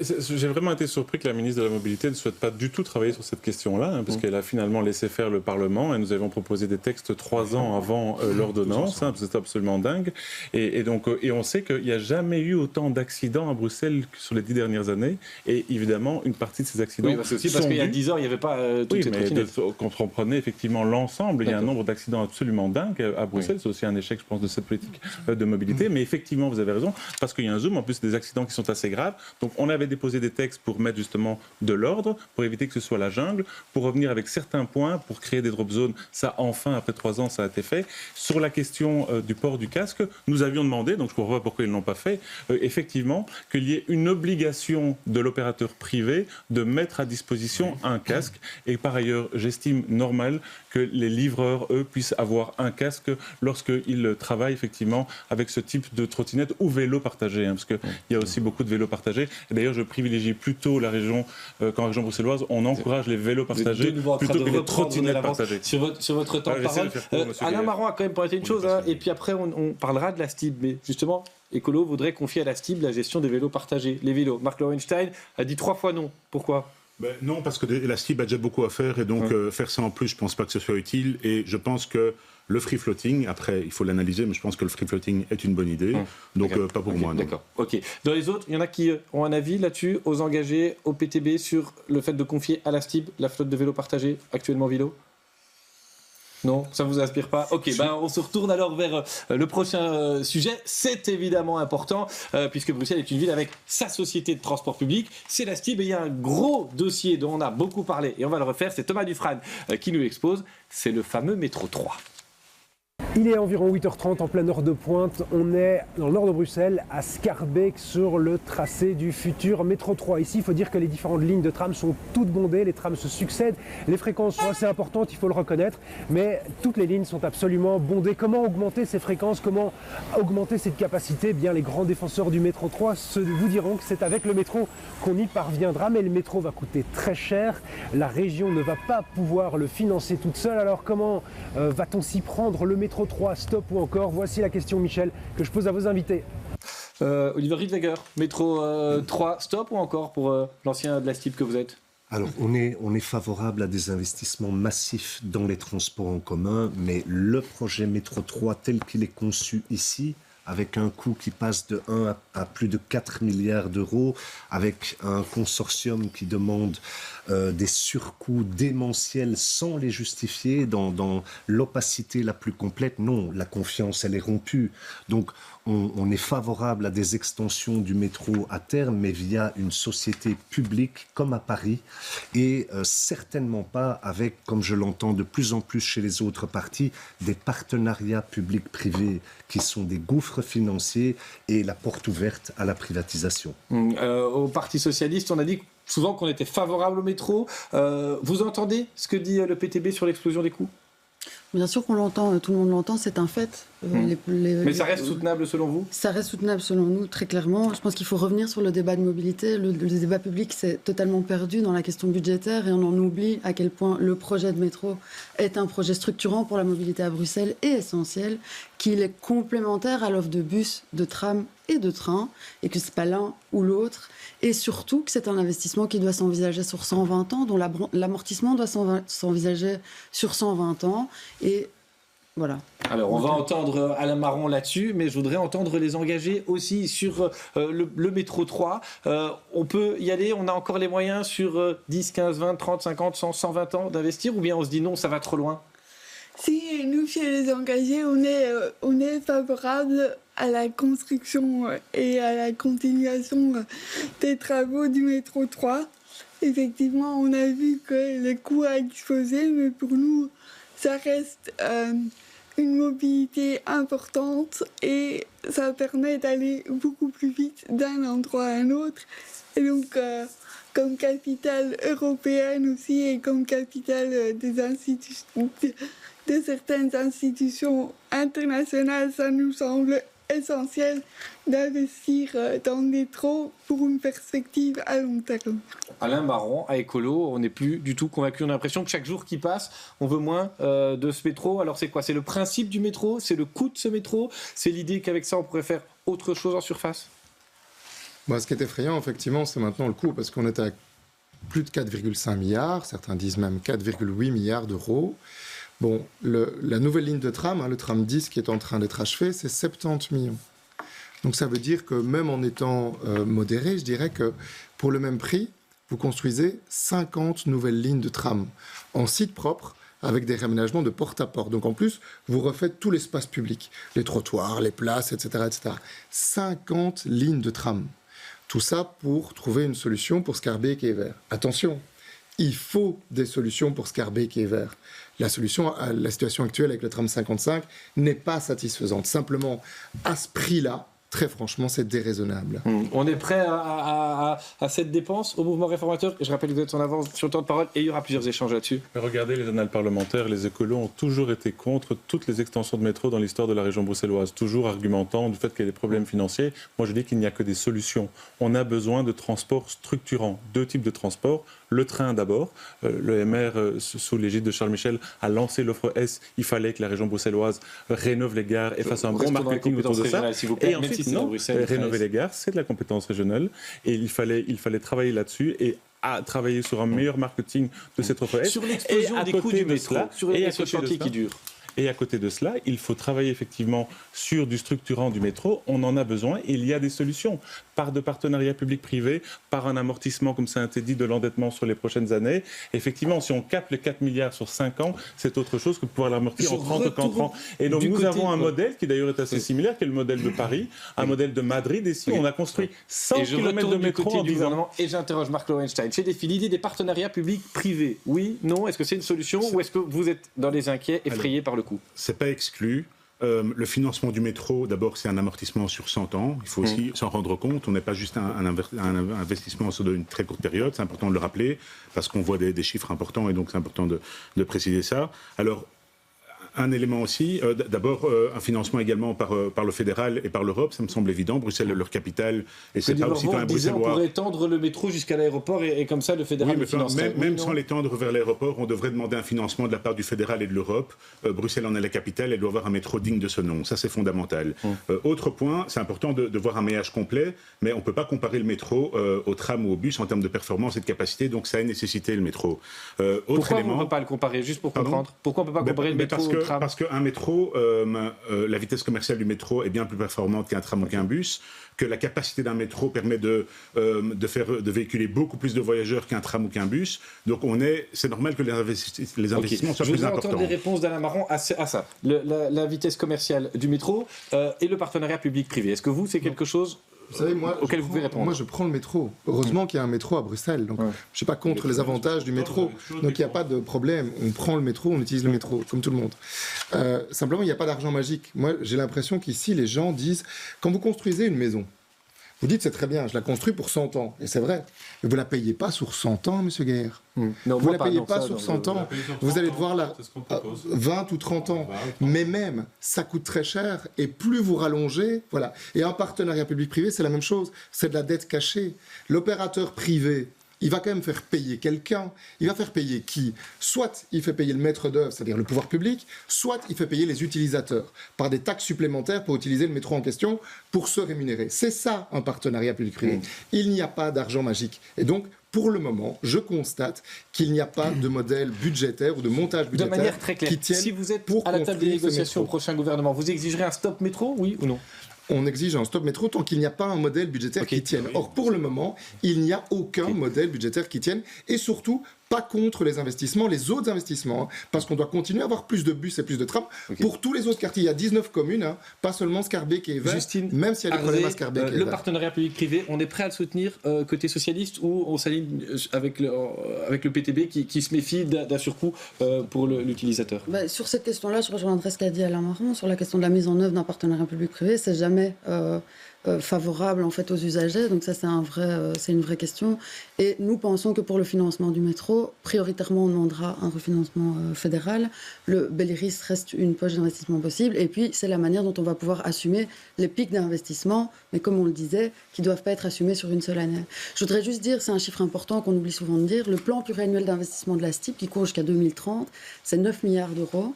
J'ai vraiment été surpris que la ministre de la Mobilité ne souhaite pas du tout travailler sur cette question-là, parce qu'elle a finalement laissé faire le Parlement et nous avions proposé des textes 3 ans avant l'ordonnance, c'est absolument dingue. Et on sait qu'il n'y a jamais eu autant d'accidents à Bruxelles que sur les 10 dernières années. Et évidemment, une partie de ces accidents. Oui, parce qu'il y a 10 ans, il n'y avait pas toutes ces trottinettes. Quand on prenait effectivement l'ensemble, il y a un nombre d'accidents absolument dingue à Bruxelles. C'est aussi un échec, je pense, de cette politique de mobilité. Mais effectivement, vous avez raison, parce qu'il y a un zoom, en plus des accidents qui sont assez graves. Donc on avait déposé des textes pour mettre justement de l'ordre, pour éviter que ce soit la jungle, pour revenir avec certains points, pour créer des drop zones. Ça, enfin, après 3 ans, ça a été fait. Sur la question du port du casque, nous avions demandé, donc je ne comprends pas pourquoi ils ne l'ont pas fait, effectivement, qu'il y ait une obligation de l'opérateur privé de mettre à disposition un casque. Et par ailleurs, j'estime normal que les livreurs, eux, puissent avoir un casque lorsqu'ils travaillent effectivement avec ce type de trottinette ou vélo partagé, parce qu'il y a aussi beaucoup de vélos partagés. Et d'ailleurs, je privilégie plutôt la région, qu'en région bruxelloise, on encourage les vélos partagés plutôt que les trottinettes partagées. Sur votre temps de parole, Alain Marron a quand même pointé une chose, et puis après on parlera de la STIB, mais justement, Écolo voudrait confier à la STIB la gestion des vélos partagés, les vélos. Marc Lowenstein a dit 3 fois non. Pourquoi ? Non, parce que la STIB a déjà beaucoup à faire, et donc faire ça en plus, je ne pense pas que ce soit utile, et je pense que le free floating, après, il faut l'analyser, mais je pense que le free floating est une bonne idée. Donc, pas pour moi. Non. D'accord. OK. Dans les autres, il y en a qui ont un avis là-dessus, aux engagés, au PTB, sur le fait de confier à la STIB la flotte de vélos partagés, actuellement vélo ? Non, ça vous inspire pas? Ok, on se retourne alors vers le prochain sujet. C'est évidemment important puisque Bruxelles est une ville avec sa société de transport public. C'est la STIB et il y a un gros dossier dont on a beaucoup parlé et on va le refaire. C'est Thomas Dufrane qui nous l'expose. C'est le fameux métro 3. Il est environ 8h30 en pleine heure de pointe. On est dans le nord de Bruxelles, à Schaerbeek, sur le tracé du futur métro 3. Ici, il faut dire que les différentes lignes de tram sont toutes bondées, les trams se succèdent, les fréquences sont assez importantes, il faut le reconnaître, mais toutes les lignes sont absolument bondées. Comment augmenter ces fréquences? Comment augmenter cette capacité? Bien, les grands défenseurs du métro 3 vous diront que c'est avec le métro qu'on y parviendra, mais le métro va coûter très cher. La région ne va pas pouvoir le financer toute seule. Alors comment va-t-on s'y prendre? Le métro 3, stop ou encore? Voici la question, Michel, que je pose à vos invités. Oliver Riedweger, métro 3, stop ou encore pour l'ancien de la STIB que vous êtes? Alors, on est favorable à des investissements massifs dans les transports en commun, mais le projet métro 3 tel qu'il est conçu ici, avec un coût qui passe de 1 à plus de 4 milliards d'euros, avec un consortium qui demande des surcoûts démentiels sans les justifier, dans l'opacité la plus complète. Non, la confiance, elle est rompue. Donc, on est favorable à des extensions du métro à terme, mais via une société publique comme à Paris, et certainement pas avec, comme je l'entends de plus en plus chez les autres partis, des partenariats publics-privés qui sont des gouffres financiers et la porte ouverte à la privatisation. Au Parti socialiste, on a dit souvent qu'on était favorable au métro. Vous entendez ce que dit le PTB sur l'explosion des coûts? Bien sûr qu'on l'entend, tout le monde l'entend, c'est un fait. Mais ça reste soutenable selon vous? Ça reste soutenable selon nous, très clairement. Je pense qu'il faut revenir sur le débat de mobilité. Le débat public s'est totalement perdu dans la question budgétaire et on en oublie à quel point le projet de métro est un projet structurant pour la mobilité à Bruxelles et essentiel, qu'il est complémentaire à l'offre de bus, de tram et de train, et que ce n'est pas l'un ou l'autre. Et surtout que c'est un investissement qui doit s'envisager sur 120 ans, dont l'amortissement doit s'envisager sur 120 ans. Et voilà. Alors, on va entendre Alain Marron là-dessus, mais je voudrais entendre les engagés aussi sur le métro 3. On peut y aller, on a encore les moyens sur 10, 15, 20, 30, 50, 100, 120 ans d'investir, ou bien on se dit non, ça va trop loin? Si nous, chez les engagés, on est favorable à la construction et à la continuation des travaux du métro 3. Effectivement, on a vu que le coût a explosé, mais pour nous, ça reste une mobilité importante et ça permet d'aller beaucoup plus vite d'un endroit à un autre. Et donc, comme capitale européenne aussi et comme capitale des institutions, de certaines institutions internationales, ça nous semble essentiel d'investir dans le métro pour une perspective à long terme. Alain Marron, à Écolo, on n'est plus du tout convaincu. On a l'impression que chaque jour qui passe, on veut moins de ce métro. Alors c'est quoi? C'est le principe du métro? C'est le coût de ce métro? C'est l'idée qu'avec ça, on pourrait faire autre chose en surface? Ce qui est effrayant, effectivement, c'est maintenant le coût, parce qu'on est à plus de 4,5 milliards, certains disent même 4,8 milliards d'euros. Bon, la nouvelle ligne de tram, le tram 10 qui est en train d'être achevé, c'est 70 millions. Donc ça veut dire que même en étant modéré, je dirais que pour le même prix, vous construisez 50 nouvelles lignes de tram en site propre, avec des réaménagements de porte à porte. Donc en plus, vous refaites tout l'espace public, les trottoirs, les places, etc., etc. 50 lignes de tram. Tout ça pour trouver une solution pour Schaerbeek et Evere. Attention, il faut des solutions pour Schaerbeek et Evere. La solution à la situation actuelle avec le tram 55 n'est pas satisfaisante. Simplement, à ce prix-là, très franchement, c'est déraisonnable. On est prêt à cette dépense au mouvement réformateur. Je rappelle que vous êtes en avance sur le temps de parole et il y aura plusieurs échanges là-dessus. Mais regardez les annales parlementaires, les écolos ont toujours été contre toutes les extensions de métro dans l'histoire de la région bruxelloise, toujours argumentant du fait qu'il y a des problèmes financiers. Moi, je dis qu'il n'y a que des solutions. On a besoin de transports structurants, 2 types de transports. Le train d'abord. Le MR, sous l'égide de Charles Michel, a lancé l'offre S. Il fallait que la région bruxelloise rénove les gares et fasse un bon marketing autour de ça. Et ensuite, non, rénover les gares, c'est de la compétence régionale. Et il fallait travailler là-dessus et à travailler sur un meilleur marketing de cette offre S. Sur l'explosion des coûts du métro, sur ce chantier qui dure. Et à côté de cela, il faut travailler effectivement sur du structurant du métro. On en a besoin et il y a des solutions. Par de partenariats public-privé, par un amortissement, comme ça a été dit, de l'endettement sur les prochaines années. Effectivement, si on capte les 4 milliards sur 5 ans, c'est autre chose que de pouvoir l'amortir en 30 ou 40 ans. Et donc nous avons un modèle qui d'ailleurs est assez similaire, qui est le modèle de Paris, un modèle de Madrid. Ici, on a construit 100 km de métro en 10 ans. Et j'interroge Marc Lowenstein. Chez Defi, l'idée des partenariats publics-privés, oui, non? Est-ce que c'est une solution ou est-ce que vous êtes dans les inquiets, effrayés par le coup? C'est pas exclu. Le financement du métro, d'abord, c'est un amortissement sur 100 ans. Il faut aussi s'en rendre compte. On n'est pas juste un investissement sur une très courte période. C'est important de le rappeler parce qu'on voit des chiffres importants et donc c'est important de préciser ça. Alors, un élément aussi, d'abord un financement également par le fédéral et par l'Europe, ça me semble évident. Bruxelles est leur capitale et c'est pas aussi un bruxellois. On pourrait étendre le métro jusqu'à l'aéroport et comme ça le fédéral le financerait. Même sans l'étendre vers l'aéroport, on devrait demander un financement de la part du fédéral et de l'Europe. Bruxelles en est la capitale, elle doit avoir un métro digne de ce nom. Ça, c'est fondamental. Autre point, c'est important de voir un maillage complet, mais on ne peut pas comparer le métro au tram ou au bus en termes de performance et de capacité, donc ça a nécessité le métro. Pourquoi on ne peut pas le comparer, juste pour comprendre? Pourquoi on ne peut pas comparer le métro au tram? Parce qu'un métro, la vitesse commerciale du métro est bien plus performante qu'un tram ou qu'un bus, que la capacité d'un métro permet de véhiculer beaucoup plus de voyageurs qu'un tram ou qu'un bus. Donc c'est normal que les investissements soient plus importants. Je voudrais entendre des réponses d'Alain Marron à ça. La vitesse commerciale du métro et le partenariat public-privé. Est-ce que c'est quelque chose vous savez, auquel vous pouvez répondre? Moi, je prends le métro. Heureusement qu'il y a un métro à Bruxelles. Donc, je ne suis pas contre les avantages du métro. Donc, il n'y a pas de problème. On prend le métro, on utilise le métro, comme tout le monde. Simplement, il n'y a pas d'argent magique. Moi, j'ai l'impression qu'ici, les gens disent, quand vous construisez une maison, vous dites, c'est très bien, je la construis pour 100 ans. Et c'est vrai. Mais vous ne la payez pas sur 100 ans, monsieur Guerre. Non, vous ne la payez pas sur 100 ans. Vous allez devoir la 20 ou 30 ans. Mais même, ça coûte très cher. Et plus vous rallongez, voilà. Et un partenariat public-privé, c'est la même chose. C'est de la dette cachée. L'opérateur privé, il va quand même faire payer quelqu'un. Il va faire payer qui? Soit il fait payer le maître d'œuvre, c'est-à-dire le pouvoir public, soit il fait payer les utilisateurs par des taxes supplémentaires pour utiliser le métro en question pour se rémunérer. C'est ça un partenariat public-privé. Il n'y a pas d'argent magique. Et donc, pour le moment, je constate qu'il n'y a pas de modèle budgétaire ou de montage budgétaire de manière très claire. Qui tienne si vous êtes à la table des négociations au prochain gouvernement, vous exigerez un stop métro, oui ou non? On exige un stop métro tant qu'il n'y a pas un modèle budgétaire qui tienne. Or, pour le moment, il n'y a aucun modèle budgétaire qui tienne. Et surtout, pas contre les investissements, les autres investissements, parce qu'on doit continuer à avoir plus de bus et plus de trams pour tous les autres quartiers. Il y a 19 communes, pas seulement Scarbeck et Vert, Justine, même s'il y a des problèmes à Scarbeck et le Vert. partenariat public-privé, on est prêt à le soutenir côté socialiste ou on s'aligne avec le PTB qui se méfie d'un surcoût pour l'utilisateur? Sur cette question-là, je rejoindrai ce qu'a dit Alain Marron sur la question de la mise en œuvre d'un partenariat public-privé. C'est jamais favorable en fait aux usagers, donc ça c'est une vraie question. Et nous pensons que pour le financement du métro, prioritairement on demandera un refinancement fédéral. Le Belliris reste une poche d'investissement possible, et puis c'est la manière dont on va pouvoir assumer les pics d'investissement, mais comme on le disait, qui ne doivent pas être assumés sur une seule année. Je voudrais juste dire, c'est un chiffre important qu'on oublie souvent de dire, le plan pluriannuel d'investissement de la STIP qui court jusqu'à 2030, c'est 9 milliards d'euros.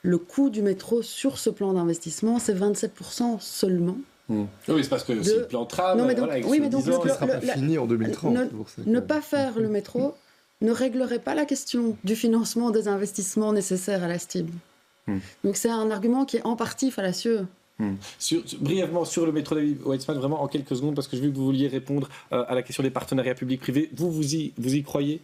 Le coût du métro sur ce plan d'investissement, c'est 27% seulement. Oui, c'est parce que c'est le plan tram. Non, mais donc, il ne sera pas fini en 2030. Ne pas faire le métro ne réglerait pas la question du financement des investissements nécessaires à la STIB. Donc c'est un argument qui est en partie fallacieux. Brièvement sur le métro David Weitzman, vraiment en quelques secondes, parce que j'ai vu que vous vouliez répondre à la question des partenariats publics-privés. Vous y croyez?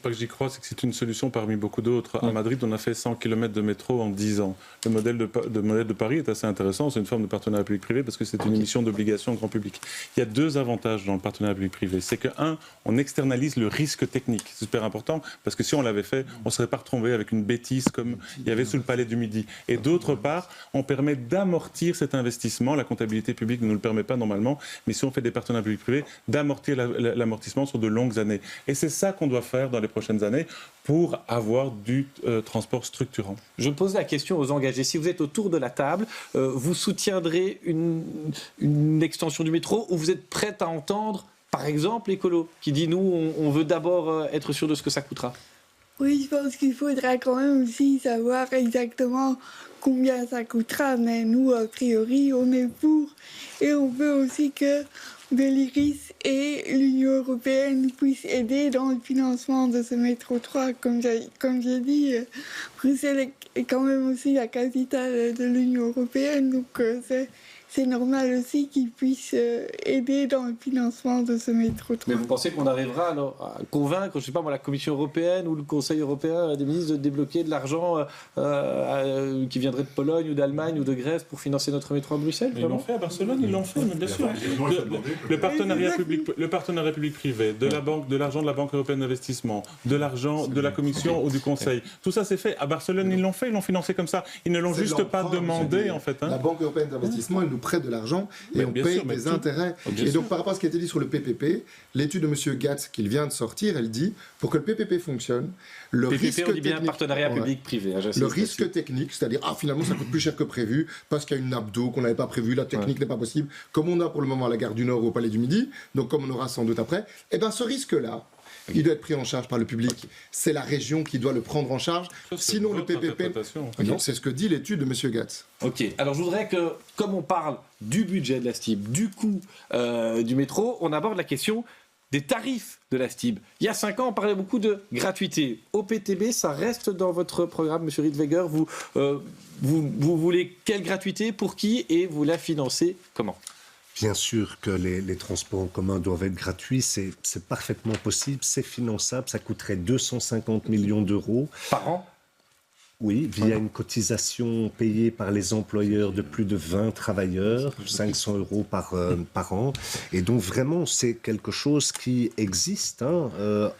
Pas que j'y crois, c'est que c'est une solution parmi beaucoup d'autres. À Madrid, on a fait 100 km de métro en 10 ans. Le modèle de Paris est assez intéressant. C'est une forme de partenariat public-privé parce que c'est une émission d'obligation au grand public. Il y a deux avantages dans le partenariat public-privé. C'est que, un, on externalise le risque technique. C'est super important parce que si on l'avait fait, on ne serait pas retrouvé avec une bêtise comme il y avait sous le Palais du Midi. Et d'autre part, on permet d'amortir cet investissement. La comptabilité publique ne nous le permet pas normalement, mais si on fait des partenariats public-privés, d'amortir l'amortissement sur de longues années. Et c'est ça qu'on doit faire dans les prochaines années pour avoir du transport structurant. Je pose la question aux engagés. Si vous êtes autour de la table, vous soutiendrez une extension du métro ou vous êtes prête à entendre, par exemple, l'écolo qui dit nous, on veut d'abord être sûr de ce que ça coûtera? Oui, je pense qu'il faudra quand même aussi savoir exactement combien ça coûtera, mais nous, a priori, on est pour. Et on veut aussi que de l'IRIS et l'Union européenne puissent aider dans le financement de ce métro 3. Comme j'ai dit, Bruxelles est quand même aussi la capitale de l'Union européenne, donc c'est normal aussi qu'ils puissent aider dans le financement de ce métro 3. Mais vous pensez qu'on arrivera alors à convaincre, je ne sais pas moi, la Commission européenne ou le Conseil européen des ministres de débloquer de l'argent qui viendrait de Pologne ou d'Allemagne ou de Grèce pour financer notre métro à Bruxelles? Ils l'ont fait à Barcelone, ils l'ont fait, mais bien sûr. Le partenariat public-privé, de l'argent de la Banque européenne d'investissement, de l'argent de la Commission ou du Conseil, tout ça c'est fait. À Barcelone, ils l'ont fait, ils l'ont financé comme ça. Ils ne l'ont juste pas demandé en fait. La Banque européenne d'investissement, elle nous prête de l'argent et on paye des intérêts. Et donc par rapport à ce qui a été dit sur le PPP, l'étude de M. Gatz qu'il vient de sortir, elle dit, pour que le PPP fonctionne, le risque on dit bien technique, partenariat public-privé. Le risque technique, c'est-à-dire finalement ça coûte plus cher que prévu parce qu'il y a une nappe d'eau qu'on n'avait pas prévue, la technique n'est pas possible, comme on a pour le moment à la gare du Nord ou au Palais du Midi, donc comme on aura sans doute après, et bien ce risque-là, il doit être pris en charge par le public. C'est la région qui doit le prendre en charge. Sinon, le PPP... Non, c'est ce que dit l'étude de M. Gatz. Ok. Alors, je voudrais que, comme on parle du budget de la STIB, du coût du métro, on aborde la question des tarifs de la STIB. Il y a 5 ans, on parlait beaucoup de gratuité. Au PTB, ça reste dans votre programme, M. Riedweger. Vous voulez quelle gratuité, pour qui, et vous la financez comment ? Bien sûr que les transports en commun doivent être gratuits, c'est parfaitement possible, c'est finançable, ça coûterait 250 millions d'euros. Par an ? Oui, via une cotisation payée par les employeurs de plus de 20 travailleurs, 500 euros par an. Et donc vraiment, c'est quelque chose qui existe.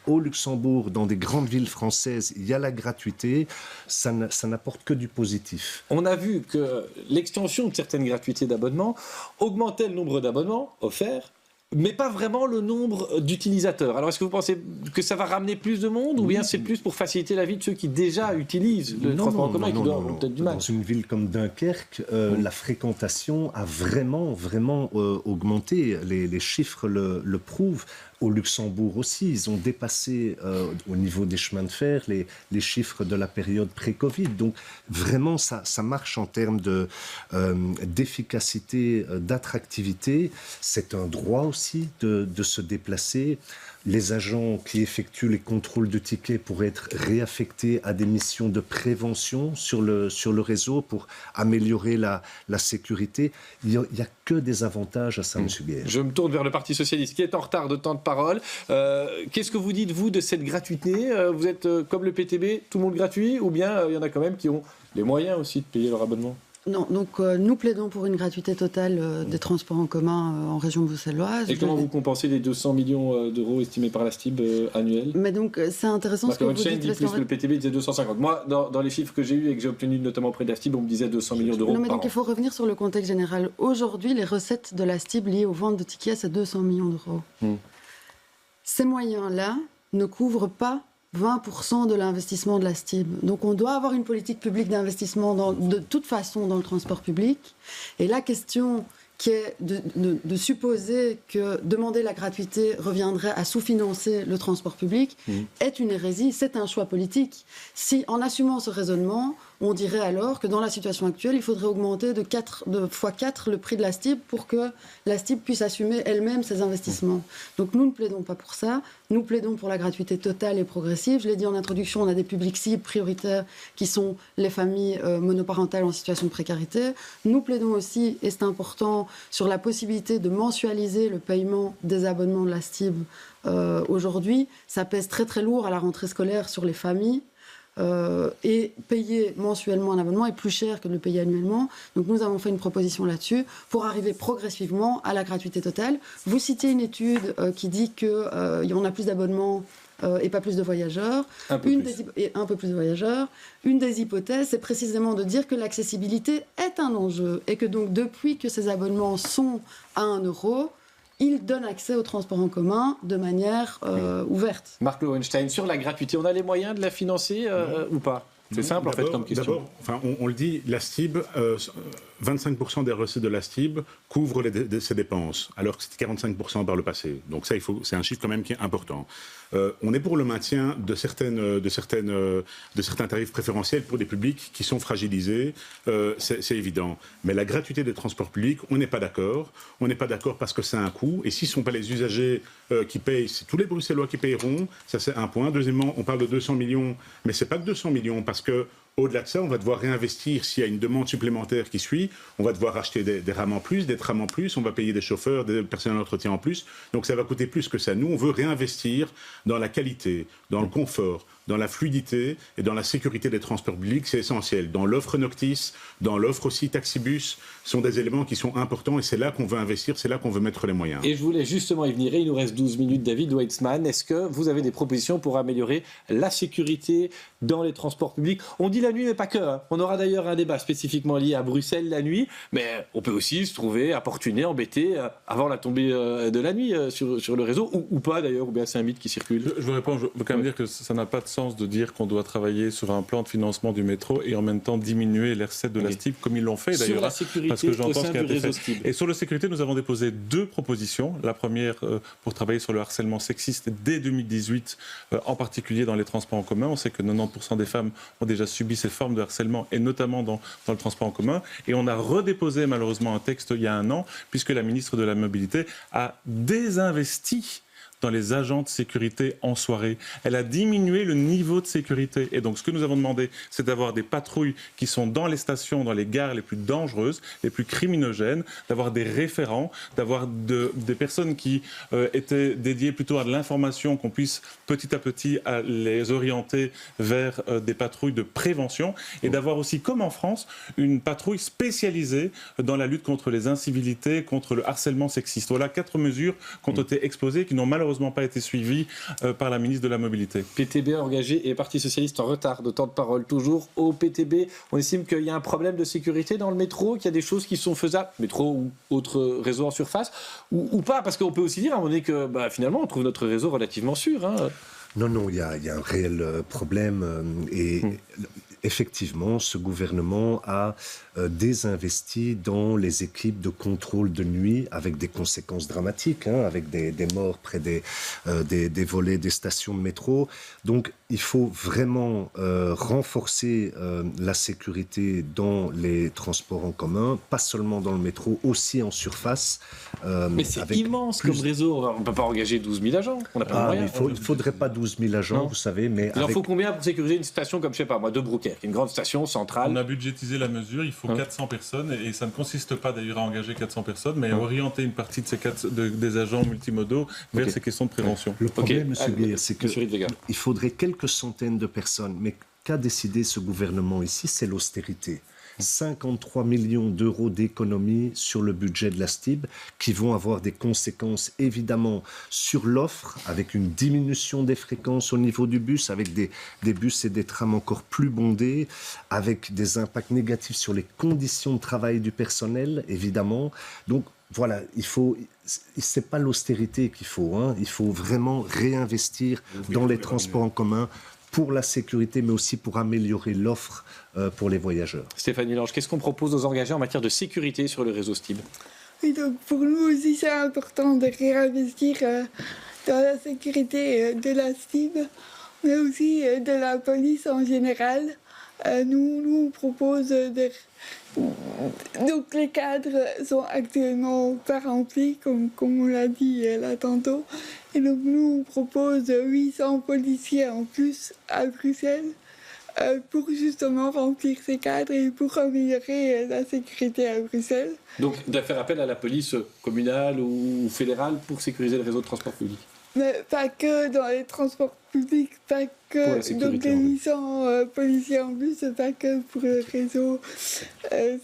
Au Luxembourg, dans des grandes villes françaises, il y a la gratuité, ça n'apporte que du positif. On a vu que l'extension de certaines gratuités d'abonnements augmentait le nombre d'abonnements offerts, mais pas vraiment le nombre d'utilisateurs. Alors, est-ce que vous pensez que ça va ramener plus de monde, ou bien c'est plus pour faciliter la vie de ceux qui déjà utilisent le transport en commun et qui doivent avoir peut-être du mal? Dans une ville comme Dunkerque, la fréquentation a vraiment augmenté. Les chiffres le prouvent. Au Luxembourg aussi, ils ont dépassé au niveau des chemins de fer les chiffres de la période pré-Covid. Donc vraiment, ça marche en termes d'efficacité, d'attractivité. C'est un droit aussi de se déplacer. Les agents qui effectuent les contrôles de tickets pourraient être réaffectés à des missions de prévention sur le réseau pour améliorer la sécurité. Il n'y a que des avantages à ça, M. Guerre. Je me tourne vers le Parti Socialiste, qui est en retard de temps de parole. Qu'est-ce que vous dites, vous, de cette gratuité? Vous êtes comme le PTB, tout le monde gratuit, ou bien il y en a quand même qui ont les moyens aussi de payer leur abonnement? Non, donc nous plaidons pour une gratuité totale des transports en commun en région bruxelloise. Et comment vous compensez les 200 millions d'euros estimés par la STIB annuels? Mais donc c'est intéressant ce que vous dites. Dit plus que le PTB disait 250. Moi, dans les chiffres que j'ai eus et que j'ai obtenus notamment auprès de la STIB, on me disait 200 millions d'euros. Non, mais par donc an. il faut revenir sur le contexte général. Aujourd'hui, les recettes de la STIB liées aux ventes de tickets, c'est 200 millions d'euros. Ces moyens-là ne couvrent pas 20% de l'investissement de la STIB. Donc on doit avoir une politique publique d'investissement de toute façon dans le transport public. Et la question qui est de supposer que demander la gratuité reviendrait à sous-financer le transport public est une hérésie, c'est un choix politique. Si, en assumant ce raisonnement, on dirait alors que dans la situation actuelle, il faudrait augmenter de x4 le prix de la STIB pour que la STIB puisse assumer elle-même ses investissements. Donc nous ne plaidons pas pour ça, nous plaidons pour la gratuité totale et progressive. Je l'ai dit en introduction, on a des publics cibles prioritaires qui sont les familles monoparentales en situation de précarité. Nous plaidons aussi, et c'est important, sur la possibilité de mensualiser le paiement des abonnements de la STIB. Aujourd'hui, ça pèse très très lourd à la rentrée scolaire sur les familles. Et payer mensuellement un abonnement est plus cher que de le payer annuellement. Donc nous avons fait une proposition là-dessus pour arriver progressivement à la gratuité totale. Vous citez une étude qui dit qu'on a plus d'abonnements et pas plus de voyageurs. Un peu plus de voyageurs. Une des hypothèses, c'est précisément de dire que l'accessibilité est un enjeu et que donc depuis que ces abonnements sont à 1 euro, il donne accès au transport en commun de manière ouverte. Marc Lowenstein, sur la gratuité, on a les moyens de la financer ou pas? C'est simple en fait comme question. D'abord, on le dit, la STIB, 25% des recettes de la STIB couvrent ses dépenses, alors que c'était 45% par le passé. Donc ça, c'est un chiffre quand même qui est important. On est pour le maintien de certains tarifs préférentiels pour des publics qui sont fragilisés, c'est évident. Mais la gratuité des transports publics, on n'est pas d'accord. On n'est pas d'accord parce que c'est un coût. Et si ce ne sont pas les usagers qui payent, c'est tous les Bruxellois qui payeront. Ça, c'est un point. Deuxièmement, on parle de 200 millions, mais ce n'est pas que 200 millions parce que au-delà de ça, on va devoir réinvestir s'il y a une demande supplémentaire qui suit. On va devoir acheter des rames en plus, des trams en plus. On va payer des chauffeurs, des personnels d'entretien en plus. Donc ça va coûter plus que ça. Nous, on veut réinvestir dans la qualité, dans le confort, dans la fluidité et dans la sécurité des transports publics. C'est essentiel. Dans l'offre Noctis, dans l'offre aussi Taxibus, sont des éléments qui sont importants et c'est là qu'on veut investir, c'est là qu'on veut mettre les moyens. Et je voulais justement y venir. Il nous reste 12 minutes. David Weitzman, est-ce que vous avez des propositions pour améliorer la sécurité dans les transports publics? On dit la nuit, mais pas que. On aura d'ailleurs un débat spécifiquement lié à Bruxelles la nuit, mais on peut aussi se trouver importuné, embêté avant la tombée de la nuit sur le réseau, ou pas d'ailleurs, ou bien c'est un mythe qui circule. Je vous réponds, je veux quand même dire que ça n'a pas de sens de dire qu'on doit travailler sur un plan de financement du métro et en même temps diminuer les recettes de la STIB, comme ils l'ont fait d'ailleurs. Sur la sécurité parce que j'entends au sein ce qui a du été réseau fait. STIB. Et sur la sécurité, nous avons déposé 2 propositions. La première, pour travailler sur le harcèlement sexiste dès 2018, en particulier dans les transports en commun. On sait que 90% des femmes ont déjà subi ces formes de harcèlement, et notamment dans le transport en commun. Et on a redéposé malheureusement un texte il y a un an, puisque la ministre de la Mobilité a désinvesti dans les agents de sécurité en soirée. Elle a diminué le niveau de sécurité. Et donc, ce que nous avons demandé, c'est d'avoir des patrouilles qui sont dans les stations, dans les gares les plus dangereuses, les plus criminogènes, d'avoir des référents, d'avoir des personnes qui étaient dédiées plutôt à de l'information, qu'on puisse petit à petit les orienter vers des patrouilles de prévention, et d'avoir aussi, comme en France, une patrouille spécialisée dans la lutte contre les incivilités, contre le harcèlement sexiste. Voilà 4 mesures qui ont été exposées, qui n'ont malheureusement pas été suivies par la ministre de la Mobilité. PTB engagé et Parti Socialiste en retard de temps de parole. Toujours au PTB, on estime qu'il y a un problème de sécurité dans le métro, qu'il y a des choses qui sont faisables, métro ou autre réseau en surface, ou pas, parce qu'on peut aussi dire à un moment donné que finalement on trouve notre réseau relativement sûr. Non, il y a un réel problème et effectivement, ce gouvernement a désinvesti dans les équipes de contrôle de nuit avec des conséquences dramatiques, avec des morts près des volets des stations de métro. Donc, il faut vraiment renforcer la sécurité dans les transports en commun, pas seulement dans le métro, aussi en surface. Mais c'est immense comme réseau. On ne peut pas engager 12 000 agents. On n'a pas de moyens. Il ne faudrait pas 12 000 agents, vous savez. Mais il en faut combien pour sécuriser une station comme, je ne sais pas moi, de Brouckère, une grande station centrale? On a budgétisé la mesure, il faut 400 personnes, et ça ne consiste pas d'ailleurs à engager 400 personnes, mais à orienter une partie de des agents multimodaux vers ces questions de prévention. Le problème, M. Beer, c'est qu'il faudrait quelques centaines de personnes, mais qu'a décidé ce gouvernement ici, c'est l'austérité. 53 millions d'euros d'économies sur le budget de la STIB qui vont avoir des conséquences évidemment sur l'offre, avec une diminution des fréquences au niveau du bus, avec des bus et des trams encore plus bondés, avec des impacts négatifs sur les conditions de travail du personnel, évidemment. Donc voilà, c'est pas l'austérité qu'il faut, il faut vraiment réinvestir dans les transports en commun, pour la sécurité, mais aussi pour améliorer l'offre pour les voyageurs. Stéphanie Lange, qu'est-ce qu'on propose aux engagés en matière de sécurité sur le réseau STIB? Oui, donc pour nous aussi, c'est important de réinvestir dans la sécurité de la STIB, mais aussi de la police en général. Nous, on propose donc les cadres sont actuellement pas remplis, comme on l'a dit là tantôt. Et donc nous, on propose 800 policiers en plus à Bruxelles pour justement remplir ces cadres et pour améliorer la sécurité à Bruxelles. Donc de faire appel à la police communale ou fédérale pour sécuriser le réseau de transport public? Mais pas que dans les transports publics, pas que donc les 800 policiers en plus, pas que pour le réseau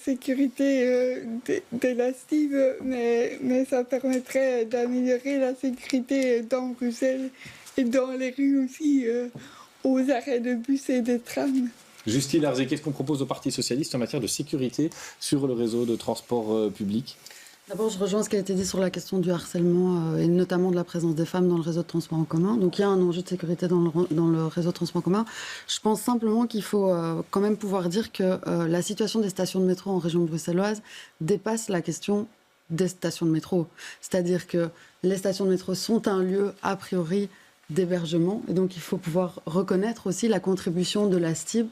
sécurité de la STIB, mais ça permettrait d'améliorer la sécurité dans Bruxelles et dans les rues aussi, aux arrêts de bus et de trams. Justine Arzé, qu'est-ce qu'on propose au Parti Socialiste en matière de sécurité sur le réseau de transport public? D'abord, je rejoins ce qui a été dit sur la question du harcèlement et notamment de la présence des femmes dans le réseau de transport en commun. Donc il y a un enjeu de sécurité dans le réseau de transport en commun. Je pense simplement qu'il faut quand même pouvoir dire que la situation des stations de métro en région bruxelloise dépasse la question des stations de métro. C'est-à-dire que les stations de métro sont un lieu a priori d'hébergement. Et donc, il faut pouvoir reconnaître aussi la contribution de la STIB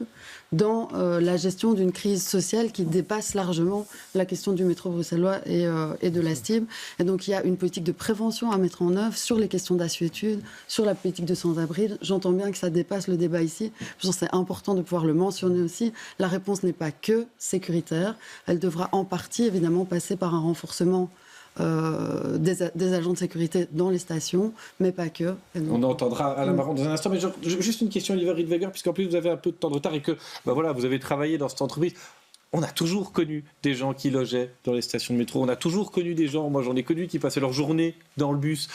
dans la gestion d'une crise sociale qui dépasse largement la question du métro bruxellois et de la STIB. Et donc, il y a une politique de prévention à mettre en œuvre sur les questions d'assuétude, sur la politique de sans-abri. J'entends bien que ça dépasse le débat ici. Je pense que c'est important de pouvoir le mentionner aussi. La réponse n'est pas que sécuritaire. Elle devra en partie, évidemment, passer par un renforcement des agents de sécurité dans les stations, mais pas que. On entendra Alain Marron dans un instant, mais juste une question, Oliver Riedweger, puisqu'en plus vous avez un peu de temps de retard et que voilà, vous avez travaillé dans cette entreprise. On a toujours connu des gens qui logeaient dans les stations de métro. On a toujours connu des gens, moi j'en ai connu, qui passaient leur journée dans le bus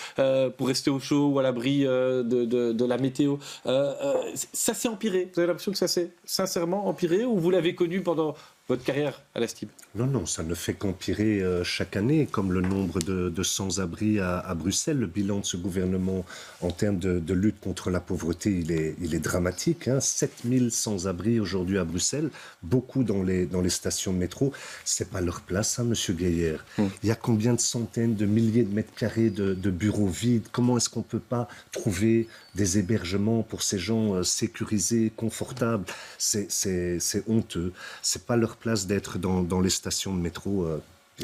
pour rester au chaud ou à l'abri de la météo. Ça s'est empiré. Vous avez l'impression que ça s'est sincèrement empiré ou vous l'avez connu pendant votre carrière à la STIB? Non, ça ne fait qu'empirer chaque année, comme le nombre de sans-abri à Bruxelles. Le bilan de ce gouvernement en termes de lutte contre la pauvreté, il est dramatique. 7000 sans-abri aujourd'hui à Bruxelles, beaucoup dans les stations de métro. C'est pas leur place, Monsieur Gaillard. Il y a combien de centaines de milliers de mètres carrés de bureaux vides? Comment est-ce qu'on peut pas trouver des hébergements pour ces gens sécurisés, confortables? C'est honteux. C'est pas leur place d'être dans les stations de métro.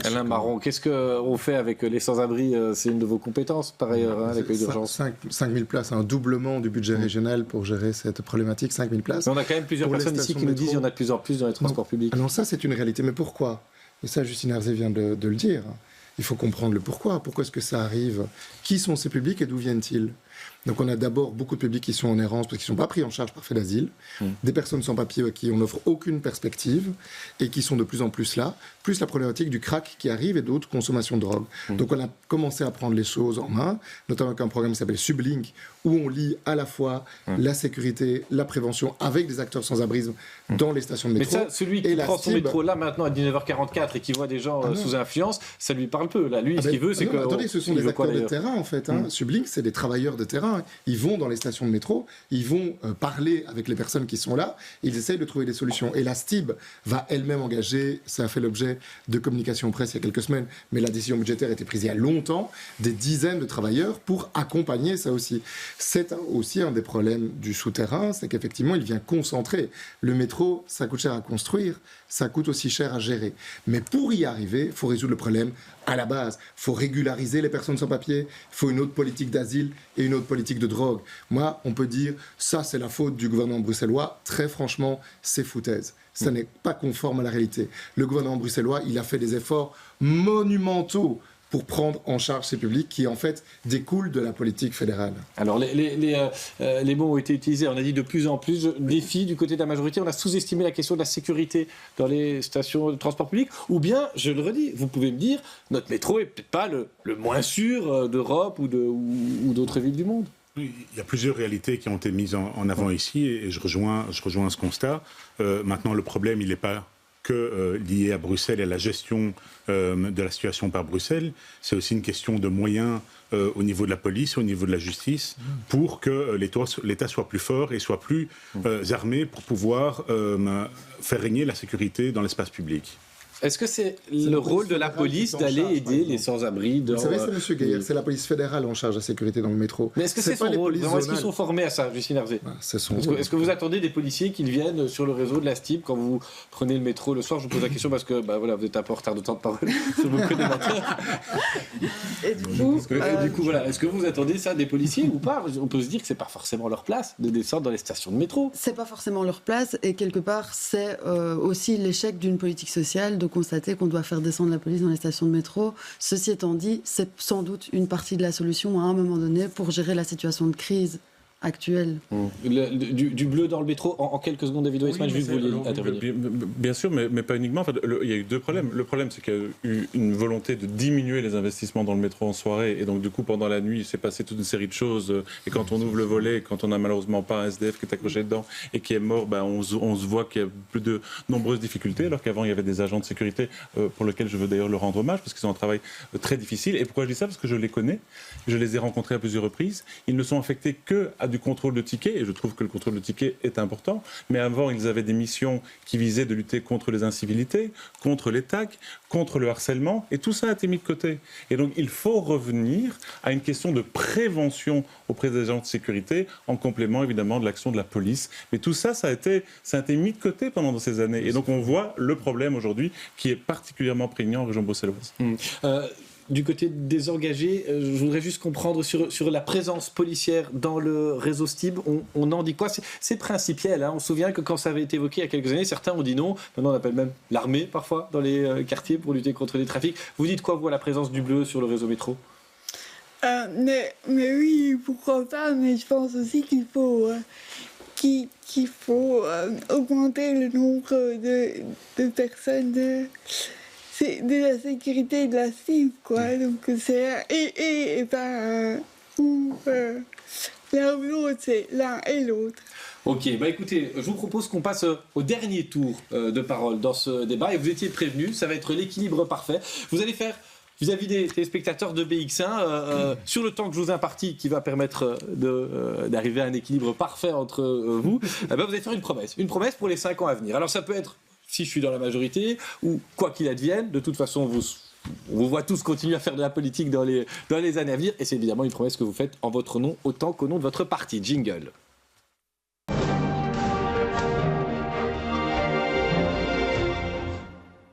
Alain Marron, qu'est-ce qu'on fait avec les sans-abri? C'est une de vos compétences, par ailleurs, l'accueil d'urgence. 5000 places, un doublement du budget régional pour gérer cette problématique, 5000 places. Mais on a quand même plusieurs personnes ici qui nous disent qu'il y en a de plus en plus dans les transports publics. Alors ça, c'est une réalité. Mais pourquoi? Et ça, Justine Herzé vient de le dire. Il faut comprendre le pourquoi. Pourquoi est-ce que ça arrive? Qui sont ces publics et d'où viennent-ils? Donc on a d'abord beaucoup de publics qui sont en errance parce qu'ils ne sont pas pris en charge par fait d'asile, des personnes sans papier à qui on n'offre aucune perspective et qui sont de plus en plus là, plus la problématique du crack qui arrive et d'autres consommations de drogue. Donc on a commencé à prendre les choses en main, notamment avec un programme qui s'appelle Sublink, où on lie à la fois la sécurité, la prévention avec des acteurs sans abrisme dans les stations de métro. Mais ça, celui qui prend son métro là maintenant à 19h44 et qui voit des gens sous influence, ça lui parle peu. Là, lui, ce qu'il veut, c'est que... Attendez, ce sont des acteurs de terrain en fait. Sublink, c'est des travailleurs de terrain. Ils vont dans les stations de métro, ils vont parler avec les personnes qui sont là, ils essayent de trouver des solutions. Et la STIB va elle-même engager, ça a fait l'objet de communication presse il y a quelques semaines, mais la décision budgétaire a été prise il y a longtemps, des dizaines de travailleurs pour accompagner ça aussi. C'est aussi un des problèmes du souterrain, c'est qu'effectivement, il vient concentrer. Le métro, ça coûte cher à construire, ça coûte aussi cher à gérer. Mais pour y arriver, il faut résoudre le problème à la base. Il faut régulariser les personnes sans papier, il faut une autre politique d'asile et une autre politique de drogue. Moi, on peut dire, ça c'est la faute du gouvernement bruxellois. Très franchement, c'est foutaise. Ça n'est pas conforme à la réalité. Le gouvernement bruxellois, il a fait des efforts monumentaux pour prendre en charge ces publics qui, en fait, découlent de la politique fédérale. Alors, les mots ont été utilisés. On a dit de plus en plus, défi du côté de la majorité. On a sous-estimé la question de la sécurité dans les stations de transport public. Ou bien, je le redis, vous pouvez me dire, notre métro est peut-être pas le moins sûr d'Europe ou d'autres villes du monde. Il y a plusieurs réalités qui ont été mises en avant ici et je rejoins ce constat. Maintenant, le problème, il n'est pas que lié à Bruxelles et à la gestion de la situation par Bruxelles. C'est aussi une question de moyens au niveau de la police, au niveau de la justice, pour que l'État soit plus fort et soit plus armé pour pouvoir faire régner la sécurité dans l'espace public. Est-ce que c'est le rôle de la police d'aller aider les sans-abri Vous savez, c'est M. Gaillard, c'est la police fédérale en charge de la sécurité dans le métro. Mais est-ce que c'est son rôle? Est-ce qu'ils sont formés à ça, Justine Herzé? C'est son rôle. Est-ce que vous attendez des policiers qu'ils viennent sur le réseau de la STIB quand vous prenez le métro le soir? Je vous pose la question parce que voilà, vous êtes un peu en retard de temps de parole sur vos co-débatteurs. Et du coup, voilà, est-ce que vous attendez ça des policiers ou pas? On peut se dire que c'est pas forcément leur place de descendre dans les stations de métro. C'est pas forcément leur place et quelque part, c'est aussi l'échec d'une politique sociale de constater qu'on doit faire descendre la police dans les stations de métro. Ceci étant dit, c'est sans doute une partie de la solution à un moment donné pour gérer la situation de crise actuelle. Du bleu dans le métro, en quelques secondes, David Weissman, vu que vous vouliez intervenir. Bien sûr, mais pas uniquement. En fait, il y a eu deux problèmes. Le problème, c'est qu'il y a eu une volonté de diminuer les investissements dans le métro en soirée, et donc du coup, pendant la nuit, il s'est passé toute une série de choses, et quand on ouvre le volet, quand on n'a malheureusement pas un SDF qui est accroché dedans et qui est mort, on se voit qu'il y a plus de nombreuses difficultés, alors qu'avant, il y avait des agents de sécurité pour lesquels je veux d'ailleurs leur rendre hommage, parce qu'ils ont un travail très difficile. Et pourquoi je dis ça? Parce que je les connais, je les ai rencontrés à plusieurs reprises. Ils ne sont affectés qu'à du contrôle de tickets, et je trouve que le contrôle de tickets est important, mais avant, ils avaient des missions qui visaient de lutter contre les incivilités, contre les tacs, contre le harcèlement, et tout ça a été mis de côté. Et donc, il faut revenir à une question de prévention auprès des agents de sécurité, en complément évidemment de l'action de la police. Mais tout ça, ça a été mis de côté pendant ces années. Et donc, on voit le problème aujourd'hui qui est particulièrement prégnant en région bruxelloise. Du côté des engagés, je voudrais juste comprendre sur la présence policière dans le réseau STIB, on en dit quoi? C'est principiel, hein. On se souvient que quand ça avait été évoqué il y a quelques années, certains ont dit non. Maintenant, on appelle même l'armée parfois dans les quartiers pour lutter contre les trafics. Vous dites quoi, vous, à la présence du bleu sur le réseau métro? Mais oui, pourquoi pas, mais je pense aussi qu'il faut... qu'il faut augmenter le nombre de personnes de la sécurité de la STIB, quoi. Donc c'est et pas l'un ou l'autre, c'est l'un et l'autre. Ok, écoutez, je vous propose qu'on passe au dernier tour de parole dans ce débat, et vous étiez prévenus, ça va être l'équilibre parfait. Vous allez faire, vis-à-vis des téléspectateurs de BX1, sur le temps que je vous ai imparti, qui va permettre d'arriver à un équilibre parfait entre vous, vous allez faire une promesse pour les 5 ans à venir. Alors ça peut être, si je suis dans la majorité, ou quoi qu'il advienne, de toute façon, on vous voit tous continuer à faire de la politique dans les années à venir, et c'est évidemment une promesse que vous faites en votre nom, autant qu'au nom de votre parti. Jingle.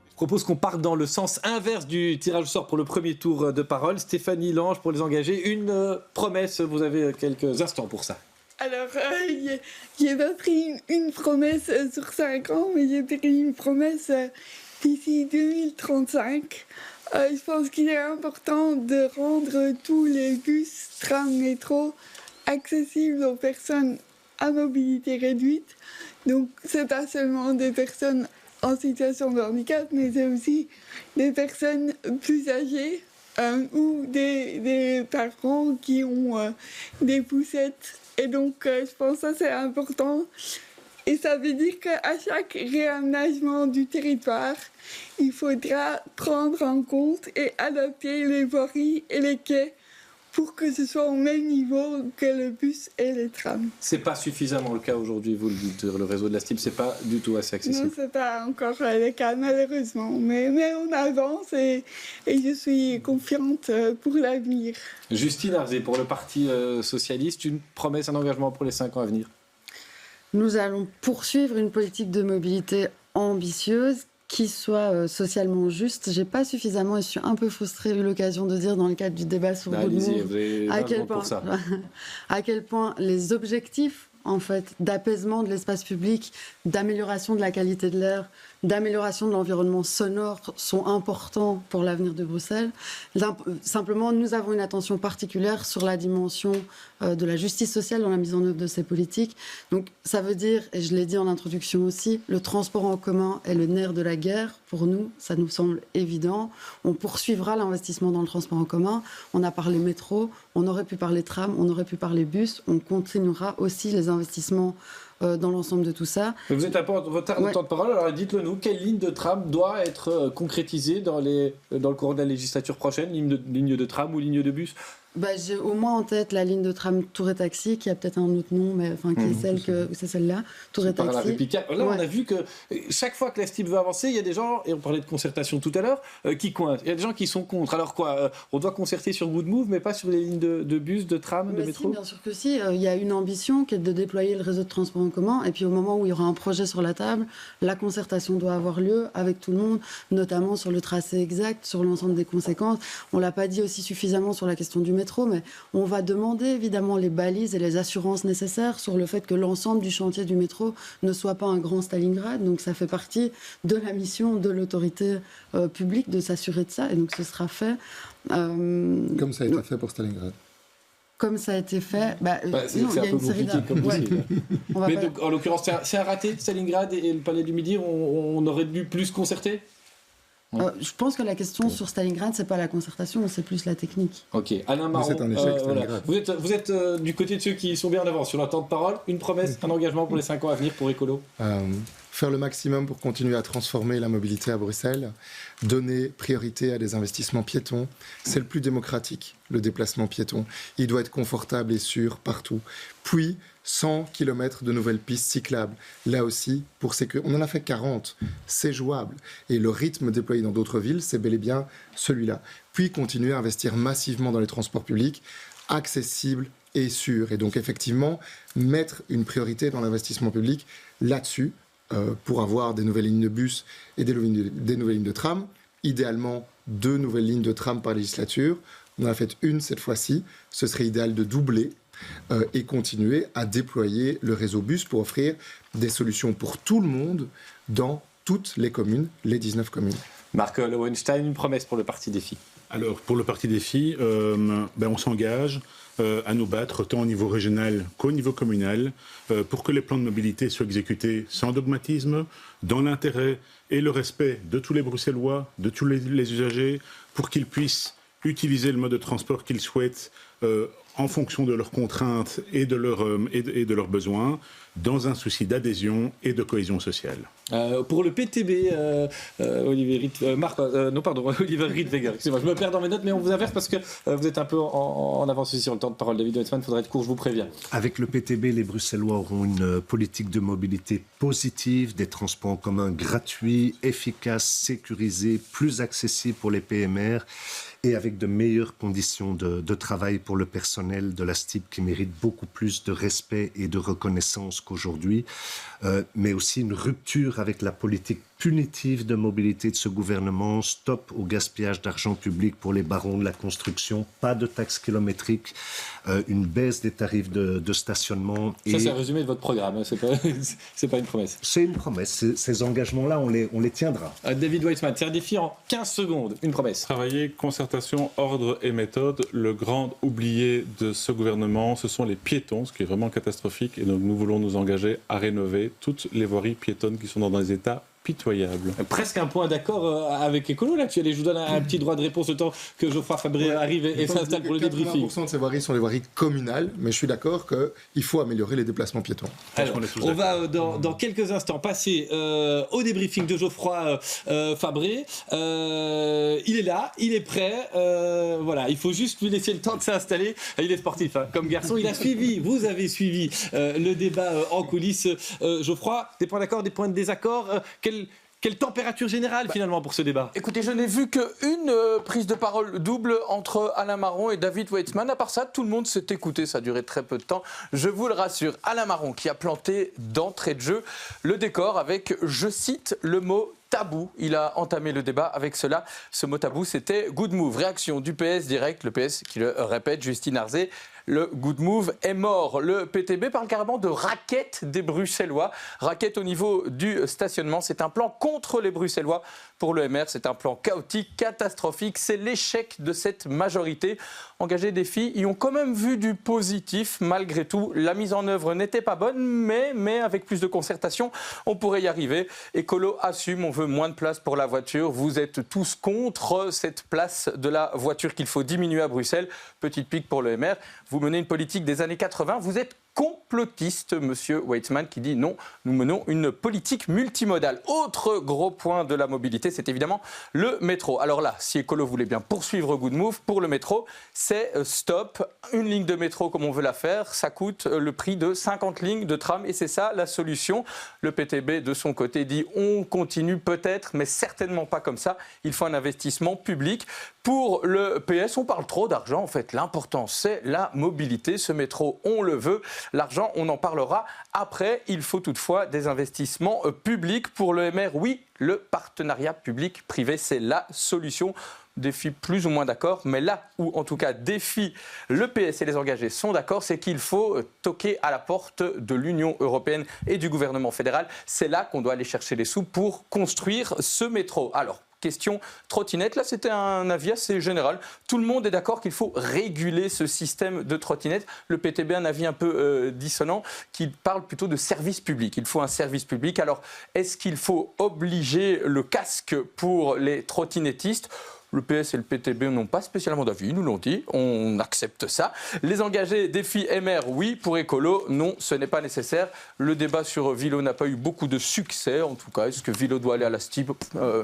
Je propose qu'on parte dans le sens inverse du tirage au sort pour le premier tour de parole. Stéphanie Lange, pour les engagés, une promesse, vous avez quelques instants pour ça. Alors, j'ai pas pris une promesse sur 5 ans, mais j'ai pris une promesse d'ici 2035. Je pense qu'il est important de rendre tous les bus, trams, métro accessibles aux personnes à mobilité réduite. Donc, c'est pas seulement des personnes en situation de handicap, mais c'est aussi des personnes plus âgées ou des parents qui ont des poussettes. Et donc, je pense que ça, c'est important. Et ça veut dire qu'à chaque réaménagement du territoire, il faudra prendre en compte et adapter les voiries et les quais pour que ce soit au même niveau que le bus et les trams. C'est pas suffisamment le cas aujourd'hui, vous le dites, le réseau de la STIB, c'est pas du tout assez accessible. Non, c'est pas encore le cas, malheureusement. Mais on avance et je suis confiante pour l'avenir. Justine Arzé, pour le Parti socialiste, une promesse, un engagement pour les 5 ans à venir? Nous allons poursuivre une politique de mobilité ambitieuse qui soit socialement juste. J'ai pas suffisamment, et je suis un peu frustrée, eu l'occasion de dire dans le cadre du débat sur Good Move, à quel point les objectifs en fait d'apaisement de l'espace public, d'amélioration de la qualité de l'air, d'amélioration de l'environnement sonore sont importants pour l'avenir de Bruxelles. Simplement, nous avons une attention particulière sur la dimension de la justice sociale dans la mise en œuvre de ces politiques. Donc ça veut dire, et je l'ai dit en introduction aussi, le transport en commun est le nerf de la guerre. Pour nous, ça nous semble évident. On poursuivra l'investissement dans le transport en commun. On a parlé métro, on aurait pu parler tram, on aurait pu parler bus. On continuera aussi les investissements dans l'ensemble de tout ça. Mais vous êtes un peu en retard de temps de parole, alors dites-le nous, quelle ligne de tram doit être concrétisée dans le cours de la législature prochaine, ligne de tram ou ligne de bus? J'ai au moins en tête la ligne de tram Tour et Taxi, qui a peut-être un autre nom, mais qui est c'est celle-là, Tour et Taxi. Là, on a vu que chaque fois que la STIB veut avancer, il y a des gens, et on parlait de concertation tout à l'heure, qui coincent. Il y a des gens qui sont contre. Alors quoi, on doit concerter sur Good Move, mais pas sur les lignes de bus, de tram, de métro? Si, bien sûr que si. Il y a une ambition qui est de déployer le réseau de transport en commun, et puis au moment où il y aura un projet sur la table, la concertation doit avoir lieu avec tout le monde, notamment sur le tracé exact, sur l'ensemble des conséquences. On ne l'a pas dit aussi suffisamment sur la question du métro, mais on va demander évidemment les balises et les assurances nécessaires sur le fait que l'ensemble du chantier du métro ne soit pas un grand Stalingrad. Donc ça fait partie de la mission de l'autorité publique de s'assurer de ça, et donc ce sera fait. Comme ça a été fait pour Stalingrad. comme ça a été fait, c'est non, il y un a peu une série compliqué comme ouais. possible. On va Mais pas- donc, en l'occurrence, c'est un raté, Stalingrad et le palais du Midi, on aurait dû plus concerter. Je pense que la question sur Stalingrad, c'est pas la concertation, c'est plus la technique. Ok, Alain Mais Marron, c'est un échec, voilà. Stalingrad. Vous êtes du côté de ceux qui sont bien en avance sur leur temps de parole. Une promesse, un engagement pour les 5 ans à venir pour Écolo. Faire le maximum pour continuer à transformer la mobilité à Bruxelles, donner priorité à des investissements piétons. C'est le plus démocratique, le déplacement piéton. Il doit être confortable et sûr partout. Puis, 100 km de nouvelles pistes cyclables. Là aussi, on en a fait 40. C'est jouable. Et le rythme déployé dans d'autres villes, c'est bel et bien celui-là. Puis, continuer à investir massivement dans les transports publics, accessibles et sûrs. Et donc, effectivement, mettre une priorité dans l'investissement public là-dessus, pour avoir des nouvelles lignes de bus et des nouvelles lignes de tram. Idéalement, 2 nouvelles lignes de tram par législature. On en a fait une cette fois-ci. Ce serait idéal de doubler et continuer à déployer le réseau bus pour offrir des solutions pour tout le monde dans toutes les communes, les 19 communes. Marc Lowenstein, une promesse pour le Parti Défi. Alors, pour le Parti Défi, on s'engage à nous battre tant au niveau régional qu'au niveau communal pour que les plans de mobilité soient exécutés sans dogmatisme, dans l'intérêt et le respect de tous les Bruxellois, de tous les usagers, pour qu'ils puissent utiliser le mode de transport qu'ils souhaitent en fonction de leurs contraintes et de leurs besoins, dans un souci d'adhésion et de cohésion sociale. Pour le PTB, Olivier Riedweger, excusez-moi, je me perds dans mes notes, mais on vous inverse parce que vous êtes un peu en avance sur le temps de parole. David Weitzman, il faudrait être court, je vous préviens. Avec le PTB, les Bruxellois auront une politique de mobilité positive, des transports en commun gratuits, efficaces, sécurisés, plus accessibles pour les PMR et avec de meilleures conditions de travail pour le personnel de la STIB qui mérite beaucoup plus de respect et de reconnaissance qu'aujourd'hui, mais aussi une rupture avec la politique punitive de mobilité de ce gouvernement, stop au gaspillage d'argent public pour les barons de la construction, pas de taxes kilométriques, une baisse des tarifs de stationnement. Ça, c'est un résumé de votre programme, hein, c'est pas une promesse. C'est une promesse, ces engagements-là, on les tiendra. David Weitzman, c'est un défi en 15 secondes, une promesse. Travailler, concertation, ordre et méthode. Le grand oublié de ce gouvernement, ce sont les piétons, ce qui est vraiment catastrophique. Et donc nous voulons nous engager à rénover toutes les voiries piétonnes qui sont dans des états pitoyables. Presque un point d'accord avec Écolo là-dessus. Allez, je vous donne un petit droit de réponse le temps que Geoffroy Fabré arrive et s'installe pour le débriefing. 80% de ces voiries sont des voiries communales, mais je suis d'accord qu'il faut améliorer les déplacements piétons. Alors, on va dans quelques instants passer au débriefing de Geoffroy Fabré. Il est là, il est prêt. Voilà, il faut juste lui laisser le temps de s'installer. Il est sportif, hein, comme garçon. Vous avez suivi le débat en coulisses. Geoffroy, des points d'accord, des points de désaccord. Quelle température générale finalement pour ce débat? Écoutez, je n'ai vu qu'une prise de parole double entre Alain Marron et David Weitzman. À part ça, tout le monde s'est écouté. Ça a duré très peu de temps. Je vous le rassure, Alain Marron qui a planté d'entrée de jeu le décor avec, je cite, le mot tabou. Il a entamé le débat avec cela. Ce mot tabou, c'était good move. Réaction du PS direct. Le PS qui le répète, Justine Arzé. Le good move est mort. Le PTB parle carrément de raquette des Bruxellois. Raquette au niveau du stationnement. C'est un plan contre les Bruxellois. Pour le MR, c'est un plan chaotique, catastrophique. C'est l'échec de cette majorité. Engagés des filles y ont quand même vu du positif. Malgré tout, la mise en œuvre n'était pas bonne, mais avec plus de concertation, on pourrait y arriver. Écolo assume, on veut moins de place pour la voiture. Vous êtes tous contre cette place de la voiture qu'il faut diminuer à Bruxelles. Petite pique pour le MR. Vous menez une politique des années 80. Vous êtes complotiste, monsieur Weitzman, qui dit non, nous menons une politique multimodale. Autre gros point de la mobilité, c'est évidemment le métro. Alors là, si Écolo voulait bien poursuivre Good Move, pour le métro, c'est stop. Une ligne de métro comme on veut la faire, ça coûte le prix de 50 lignes de tram et c'est ça la solution. Le PTB, de son côté, dit on continue peut-être, mais certainement pas comme ça. Il faut un investissement public. Pour le PS, on parle trop d'argent. En fait, l'important, c'est la mobilité. Ce métro, on le veut. L'argent, on en parlera après. Il faut toutefois des investissements publics. Pour le MR, oui, le partenariat public-privé, c'est la solution. Défi plus ou moins d'accord, mais là où en tout cas Défi, le PS et les engagés sont d'accord, c'est qu'il faut toquer à la porte de l'Union européenne et du gouvernement fédéral. C'est là qu'on doit aller chercher les sous pour construire ce métro. Alors, question trottinette. Là, c'était un avis assez général. Tout le monde est d'accord qu'il faut réguler ce système de trottinette. Le PTB, un avis un peu dissonant, qui parle plutôt de service public. Il faut un service public. Alors, est-ce qu'il faut obliger le casque pour les trottinettistes ? Le PS et le PTB n'ont pas spécialement d'avis, ils nous l'ont dit, on accepte ça. Les engagés défi MR, oui. Pour écolo, non, ce n'est pas nécessaire. Le débat sur Vilo n'a pas eu beaucoup de succès, en tout cas. Est-ce que Vilo doit aller à la STIB ?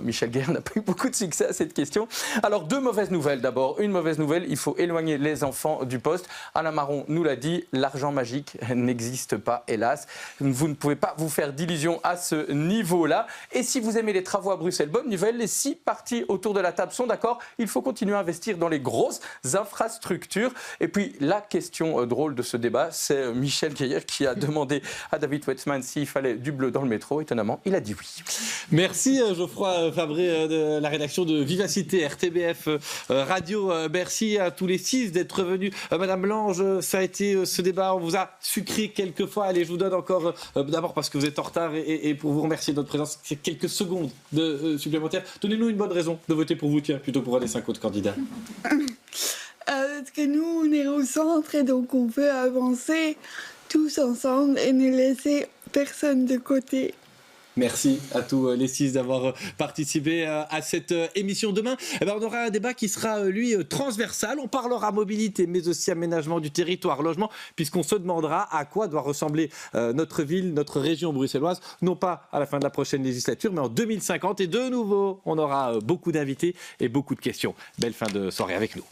Michel Guerre n'a pas eu beaucoup de succès à cette question. Alors, 2 mauvaises nouvelles d'abord. Une mauvaise nouvelle, il faut éloigner les enfants du poste. Alain Marron nous l'a dit, l'argent magique n'existe pas, hélas. Vous ne pouvez pas vous faire d'illusions à ce niveau-là. Et si vous aimez les travaux à Bruxelles, bonne nouvelle, les 6 partis autour de la table sont d'accord. Il faut continuer à investir dans les grosses infrastructures. Et puis, la question drôle de ce débat, c'est Michel Guerrier qui a demandé à David Wetzmann s'il fallait du bleu dans le métro. Étonnamment, il a dit oui. Merci Geoffroy Fabré de la rédaction de Vivacité, RTBF Radio. Merci à tous les 6 d'être venus. Madame Lange, ça a été ce débat, on vous a sucré quelques fois. Allez, je vous donne encore, d'abord parce que vous êtes en retard et pour vous remercier de votre présence, quelques secondes supplémentaires. Donnez-nous une bonne raison de voter pour vous, tiens, plutôt pour les 5 autres candidats. Parce que nous, on est au centre et donc on peut avancer tous ensemble et ne laisser personne de côté. Merci à tous les 6 d'avoir participé à cette émission. Demain, on aura un débat qui sera, lui, transversal. On parlera mobilité, mais aussi aménagement du territoire, logement, puisqu'on se demandera à quoi doit ressembler notre ville, notre région bruxelloise, non pas à la fin de la prochaine législature, mais en 2050. Et de nouveau, on aura beaucoup d'invités et beaucoup de questions. Belle fin de soirée avec nous.